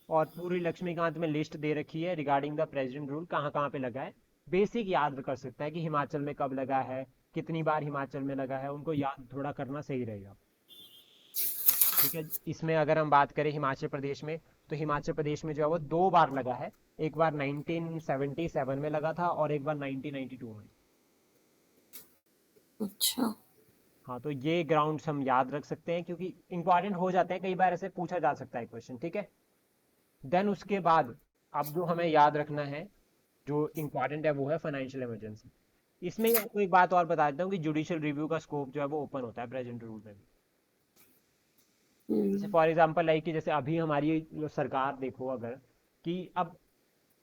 और पूरी लक्ष्मीकांत में लिस्ट दे रखी है रिगार्डिंग द प्रेसिडेंट रूल, कहाँ कहाँ पे लगा है। बेसिक याद कर सकता है कि हिमाचल में कब लगा है, कितनी बार हिमाचल में लगा है, उनको याद थोड़ा करना सही रहेगा। ठीक है। इसमें अगर हम बात करें हिमाचल प्रदेश में, तो हिमाचल प्रदेश में जो है वो 2 बार लगा है। एक बार 1977 में लगा था और एक बार 1992 में। अच्छा। हाँ, तो ये ग्राउंड्स हम याद रख सकते हैं क्योंकि इंपॉर्टेंट हो जाते हैं, कई बार ऐसे पूछा जा सकता है क्वेश्चन। ठीक है। देन उसके बाद अब जो हमें याद रखना है, जो इम्पोर्टेंट है, वो है फाइनेंशियल इमरजेंसी। इसमें ही आपको एक बात और बता देता हूँ कि जुडिशियल रिव्यू का स्कोप जो है वो ओपन होता है प्रेजेंट रूल में भी। जैसे हम्म। फॉर एग्जांपल लाइक कि जैसे अभी हमारी जो सरकार देखो अगर, कि अब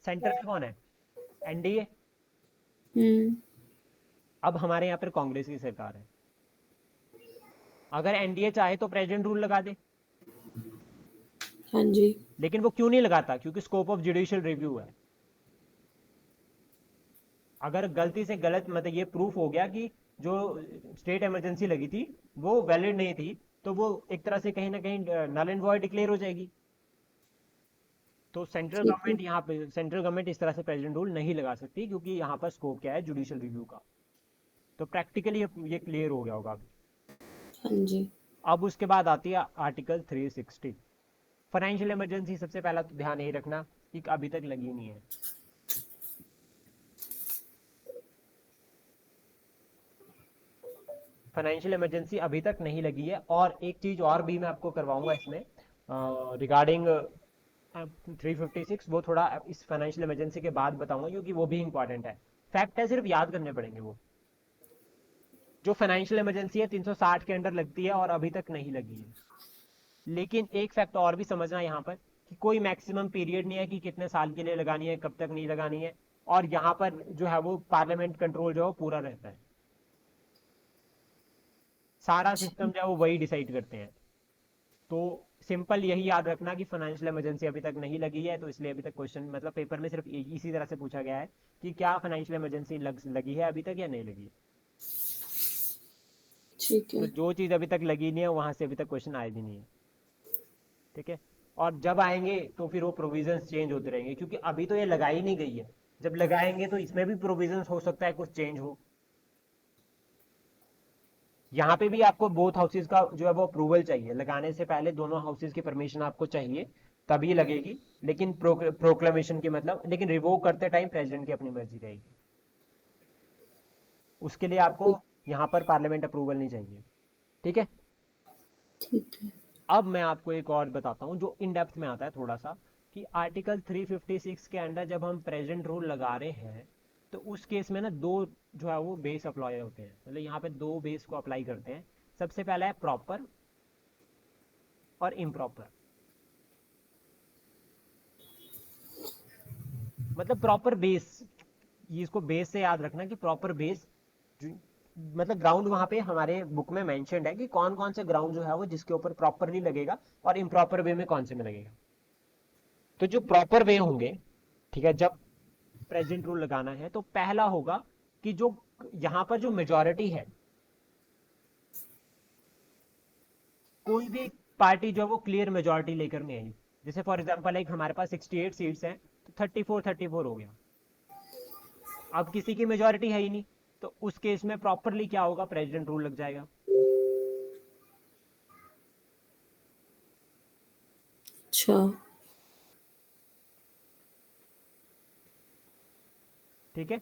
सेंटर में कौन है, एनडीए। हम्म। अब हमारे यहाँ पर कांग्रेस की सरकार है। अगर एनडीए चाहे तो प्रेजेंट रूल लगा दे, हाँ जी। लेकिन वो क्यों नहीं लगाता? क्योंकि स्कोप ऑफ जुडिशियल रिव्यू है। अगर गलती से गलत मतलब ये प्रूफ हो गया कि जो स्टेट इमरजेंसी लगी थी वो वैलिड नहीं थी, तो वो एक तरह से कहीं ना कहीं नल एंड वॉइड डिक्लेयर हो जाएगी। तो ठीक है। सेंट्रल गवर्नमेंट इस तरह से प्रेसिडेंट रूल नहीं लगा सकती, क्योंकि यहाँ पर स्कोप क्या है, जुडिशियल रिव्यू का। तो प्रैक्टिकली ये क्लियर हो गया होगा अभी। हाँ जी। अब उसके बाद आती है आर्टिकल 360। फाइनेंशियल इमरजेंसी सबसे पहला तो ध्यान यही रखना कि अभी तक लगी नहीं है। फाइनेंशियल इमरजेंसी अभी तक नहीं लगी है। और एक चीज और भी मैं आपको करवाऊंगा इसमें रिगार्डिंग 356, वो थोड़ा इस फाइनेंशियल इमरजेंसी के बाद बताऊंगा, क्योंकि वो भी इंपॉर्टेंट है। फैक्ट है, सिर्फ याद करने पड़ेंगे वो। जो फाइनेंशियल इमरजेंसी है 360 के अंडर लगती है और अभी तक नहीं लगी है। लेकिन एक फैक्ट और भी समझना यहाँ पर, कि कोई मैक्सिमम पीरियड नहीं है कि कितने साल के लिए लगानी है, कब तक नहीं लगानी है। और यहाँ पर जो है वो पार्लियामेंट कंट्रोल जो है वो पूरा रहता है। सारा सिस्टम जो है वो वही डिसाइड करते हैं। तो सिंपल यही याद रखना कि फाइनेंशियल इमरजेंसी अभी तक नहीं लगी है, तो इसलिए अभी तक क्वेश्चन मतलब पेपर में सिर्फ इसी तरह से पूछा गया है कि क्या फाइनेंशियल इमरजेंसी लगी है अभी तक या नहीं लगी है। ठीक तो है। जो चीज़ अभी तक लगी नहीं है वहां से अभी तक क्वेश्चन आए भी नहीं है। ठीक है। और जब आएंगे तो फिर वो प्रोविजंस चेंज होते रहेंगे, क्योंकि अभी तो ये लगाई नहीं गई है। जब लगाएंगे तो इसमें भी प्रोविजंस हो सकता है कुछ चेंज हो। यहाँ पे भी आपको बोथ हाउसेज का जो है वो अप्रूवल चाहिए, लगाने से पहले दोनों हाउसेज की परमिशन आपको चाहिए, तभी लगेगी। लेकिन प्रोक्लेमेशन की मतलब, लेकिन रिवोक करते टाइम प्रेसिडेंट की अपनी मर्जी रहेगी। उसके लिए आपको ठीक। यहाँ पर पार्लियामेंट अप्रूवल नहीं चाहिए। ठीक है। ठीक है। अब मैं आपको एक और बताता हूँ जो इन डेप्थ में आता है थोड़ा सा, कि आर्टिकल 356 के अंडर जब हम प्रेजेंट रूल लगा रहे हैं, तो उस केस में ना दो जो है वो बेस अप्लाई होते हैं, मतलब यहाँ पे दो बेस को अप्लाई करते हैं। सबसे पहला है प्रॉपर और इम्प्रॉपर। मतलब प्रॉपर बेस, ये इसको बेस से याद रखना कि प्रॉपर बेस मतलब ग्राउंड वहां पे हमारे बुक में मेंशन्ड है कि कौन कौन से ग्राउंड जो है वो जिसके ऊपर प्रॉपरली लगेगा, और इम्प्रॉपर वे में कौन से में लगेगा। तो जो प्रॉपर वे होंगे, ठीक है, जब प्रेजेंट रूल लगाना है तो पहला होगा कि जो यहाँ पर जो मेजोरिटी है, कोई भी पार्टी जो है वो क्लियर मेजोरिटी लेकर नहीं आई। जैसे फॉर एग्जांपल एक हमारे पास 68 सीट्स हैं, तो 34 हो गया। अब किसी की मेजोरिटी है ही नहीं, तो उस केस में प्रॉपरली क्या होगा, प्रेसिडेंट रूल लग जाएगा। अच्छा। ठीक है।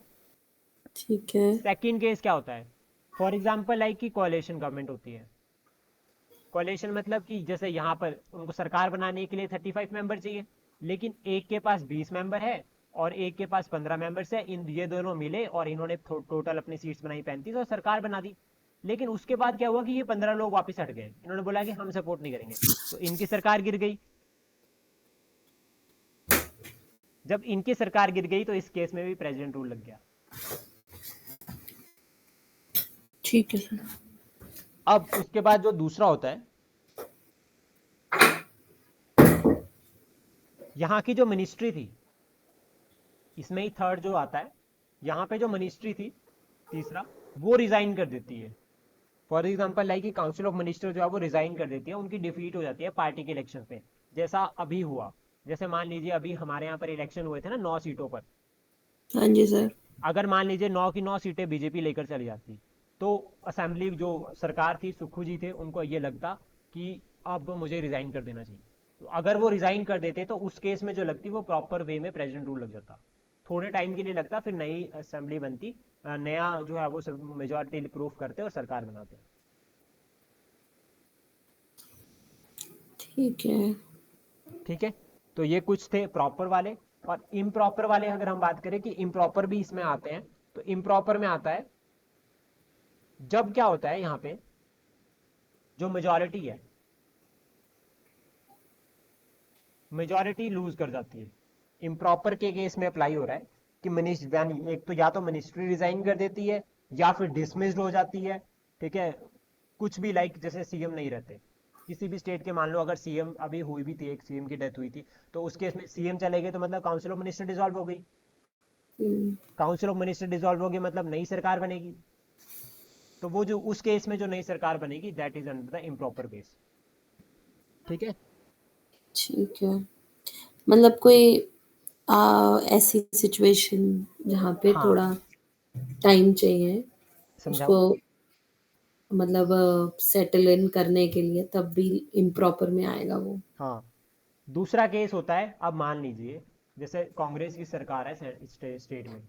ठीक है। सेकंड केस क्या होता है, फॉर एग्जांपल लाइक की कोalition गवर्नमेंट होती है। कोalition मतलब कि जैसे यहाँ पर उनको सरकार बनाने के लिए 35 मेंबर चाहिए, लेकिन एक के पास 20 मेंबर है और एक के पास 15 मेंबर्स है। इन ये दोनों मिले और इन्होंने टोटल अपनी सीट्स बनाई 35 और सरकार बना दी। लेकिन उसके बाद क्या हुआ कि ये 15 लोग वापस हट गए, इन्होंने बोला कि हम सपोर्ट नहीं करेंगे, तो इनकी सरकार गिर गई। जब इनकी सरकार गिर गई तो इस केस में भी प्रेसिडेंट रूल लग गया। ठीक है सर। अब उसके बाद जो दूसरा होता है, यहाँ की जो मिनिस्ट्री थी, इसमें ही थर्ड जो आता है, यहाँ पे जो मिनिस्ट्री थी तीसरा, वो रिजाइन कर देती है। फॉर एग्जाम्पल लाइक कि काउंसिल ऑफ मिनिस्टर जो है वो रिजाइन कर देती है, उनकी डिफीट हो जाती है पार्टी के इलेक्शन पे, जैसा अभी हुआ। जैसे मान लीजिए अभी हमारे यहाँ पर इलेक्शन हुए थे ना 9 सीटों पर। हाँ जी सर। अगर मान लीजिए 9 की 9 सीटें बीजेपी लेकर चली जाती, तो असेंबली जो सरकार थी, सुक्खू जी थे, उनको ये लगता कि अब मुझे रिजाइन कर देना चाहिए। तो अगर वो रिजाइन कर देते तो उस केस में जो लगती वो प्रॉपर वे में प्रेसिडेंट रूल लग जाता। थोड़े टाइम के लिए लगता, फिर नई असेंबली बनती, नया जो है वो मेजोरिटी प्रूफ करते और सरकार बनाते। ठीक है। ठीक है। तो ये कुछ थे प्रॉपर वाले। और इम्प्रॉपर वाले अगर हम बात करें कि इम्प्रॉपर भी इसमें आते हैं, तो इम्प्रॉपर में आता है जब क्या होता है यहाँ पे जो मेजॉरिटी है, मेजॉरिटी लूज कर जाती है। इम्प्रॉपर के केस में अप्लाई हो रहा है कि मिनिस्टर, एक तो या तो मिनिस्ट्री रिजाइन कर देती है या फिर डिसमिस्ड हो जाती है, ठीक है। कुछ भी लाइक जैसे सीएम नहीं रहते किसी भी स्टेट के, मान लो अगर सीएम अभी हुई भी थी, एक सीएम की डेथ हुई थी, तो उस केस में सीएम चले गए तो मतलब काउंसिल ऑफ मिनिस्टर डिसॉल्व हो गई। काउंसिल ऑफ मिनिस्टर डिसॉल्व हो गई मतलब नई सरकार बनेगी। तो वो जो उस केस में जो नई सरकार बनेगी that is under the improper case, ठीक है। ठीक है। मतलब कोई ऐसी सिचुएशन जहाँ पे हाँ, थोड़ा टाइम चाहिए समझाओ। उसको मतलब सेटल इन करने के लिए, तब भी इम्प्रॉपर में आएगा वो। हाँ, दूसरा केस होता है, अब मान लीजिए जैसे कांग्रेस की सरकार है स्टेट में,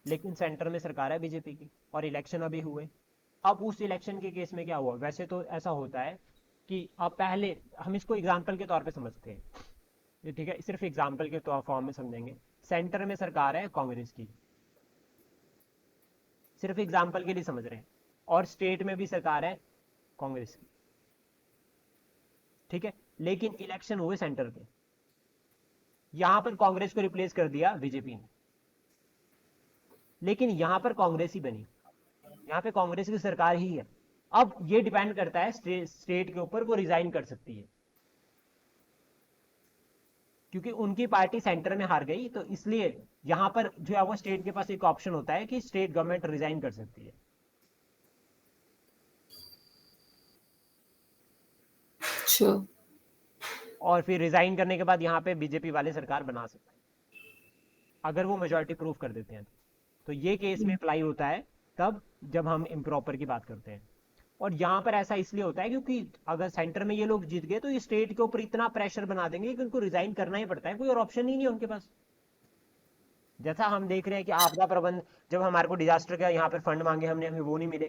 लेकिन सेंटर में सरकार है बीजेपी की, और इलेक्शन अभी हुए। अब उस इलेक्शन के केस में क्या हुआ, वैसे तो ऐसा होता है कि अब पहले हम इसको एग्जाम्पल के तौर पे समझते हैं, ये ठीक है, सिर्फ एग्जाम्पल के तौर फॉर्म में समझेंगे। सेंटर में सरकार है कांग्रेस की, सिर्फ एग्जाम्पल के लिए समझ रहे हैं, और स्टेट में भी सरकार है कांग्रेस की, ठीक है। लेकिन इलेक्शन हुए सेंटर के, यहां पर कांग्रेस को रिप्लेस कर दिया बीजेपी ने, लेकिन यहां पर कांग्रेस ही बनी, यहाँ पे कांग्रेस की सरकार ही है। अब ये डिपेंड करता है स्टेट के ऊपर, वो रिजाइन कर सकती है, क्योंकि उनकी पार्टी सेंटर में हार गई, तो इसलिए यहां पर जो है वो स्टेट के पास एक ऑप्शन होता है कि स्टेट गवर्नमेंट रिजाइन कर सकती है, अच्छा। और फिर रिजाइन करने के बाद यहाँ पे बीजेपी वाले सरकार बना सकते हैं, अगर वो मेजोरिटी प्रूव कर देते हैं। तो ये केस में अप्लाई होता है तब जब हम इम्प्रॉपर की बात करते हैं। और यहाँ पर ऐसा इसलिए होता है क्योंकि अगर सेंटर में ये लोग जीत गए तो ये स्टेट के ऊपर इतना प्रेशर बना देंगे कि उनको रिजाइन करना ही पड़ता है, कोई और ऑप्शन ही नहीं है उनके पास। जैसा हम देख रहे हैं कि आपदा प्रबंध, जब हमारे को डिजास्टर का यहाँ पर फंड मांगे हमने, हमें वो नहीं मिले,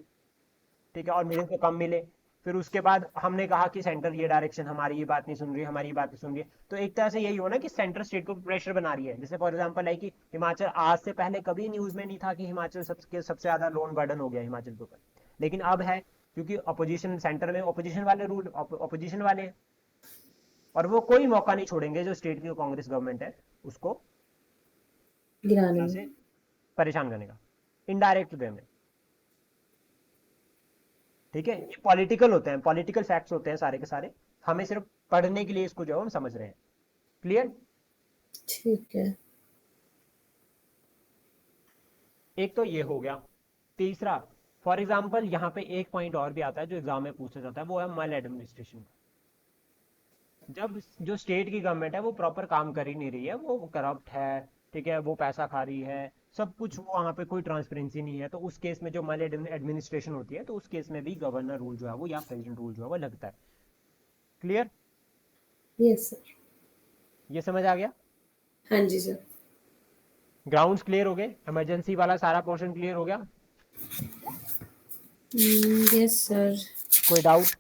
ठीक है, और मिले तो कम मिले। फिर उसके बाद हमने कहा कि सेंटर ये डायरेक्शन, हमारी ये बात नहीं सुन रही, हमारी ये बात नहीं सुन रही है, तो एक तरह से यही हो ना कि सेंटर स्टेट को प्रेशर बना रही है। जैसे फॉर एग्जांपल है कि हिमाचल, आज से पहले कभी न्यूज में नहीं था कि हिमाचल सबसे ज्यादा लोन बर्डन हो गया हिमाचल के ऊपर, लेकिन अब है, क्योंकि अपोजिशन सेंटर में, अपोजिशन वाले रूल, अपोजिशन वाले हैं, और वो कोई मौका नहीं छोड़ेंगे जो स्टेट की कांग्रेस गवर्नमेंट है उसको गिराने में। से परेशान करने का, इनडायरेक्ट वे में, ठीक है। ये पॉलिटिकल होते हैं, पॉलिटिकल फैक्ट्स होते हैं सारे के सारे, हमें सिर्फ पढ़ने के लिए इसको जो हम समझ रहे हैं। क्लियर। ठीक है। एक तो ये हो गया। तीसरा, फॉर एग्जाम्पल यहाँ पे एक पॉइंट और भी आता है जो एग्जाम में पूछा जाता है, वो है मल एडमिनिस्ट्रेशन। जब जो स्टेट की गवर्नमेंट है वो प्रॉपर काम कर ही नहीं रही है, वो करप्ट है, ठीक है, वो पैसा खा रही है, सब कुछ, वो वहाँ पे कोई ट्रांसपेरेंसी नहीं है, तो उस केस में जो मल एडमिनिस्ट्रेशन होती है, तो उस केस में भी गवर्नर रूल जो है वो, या प्रेसिडेंट रूल जो है वो लगता है। क्लियर। Yes sir. ये समझ आ गया। हाँ जी सर। ग्राउंड्स क्लियर हो गए, इमरजेंसी वाला सारा पोर्शन क्लियर हो गया। Yes sir. कोई डाउट।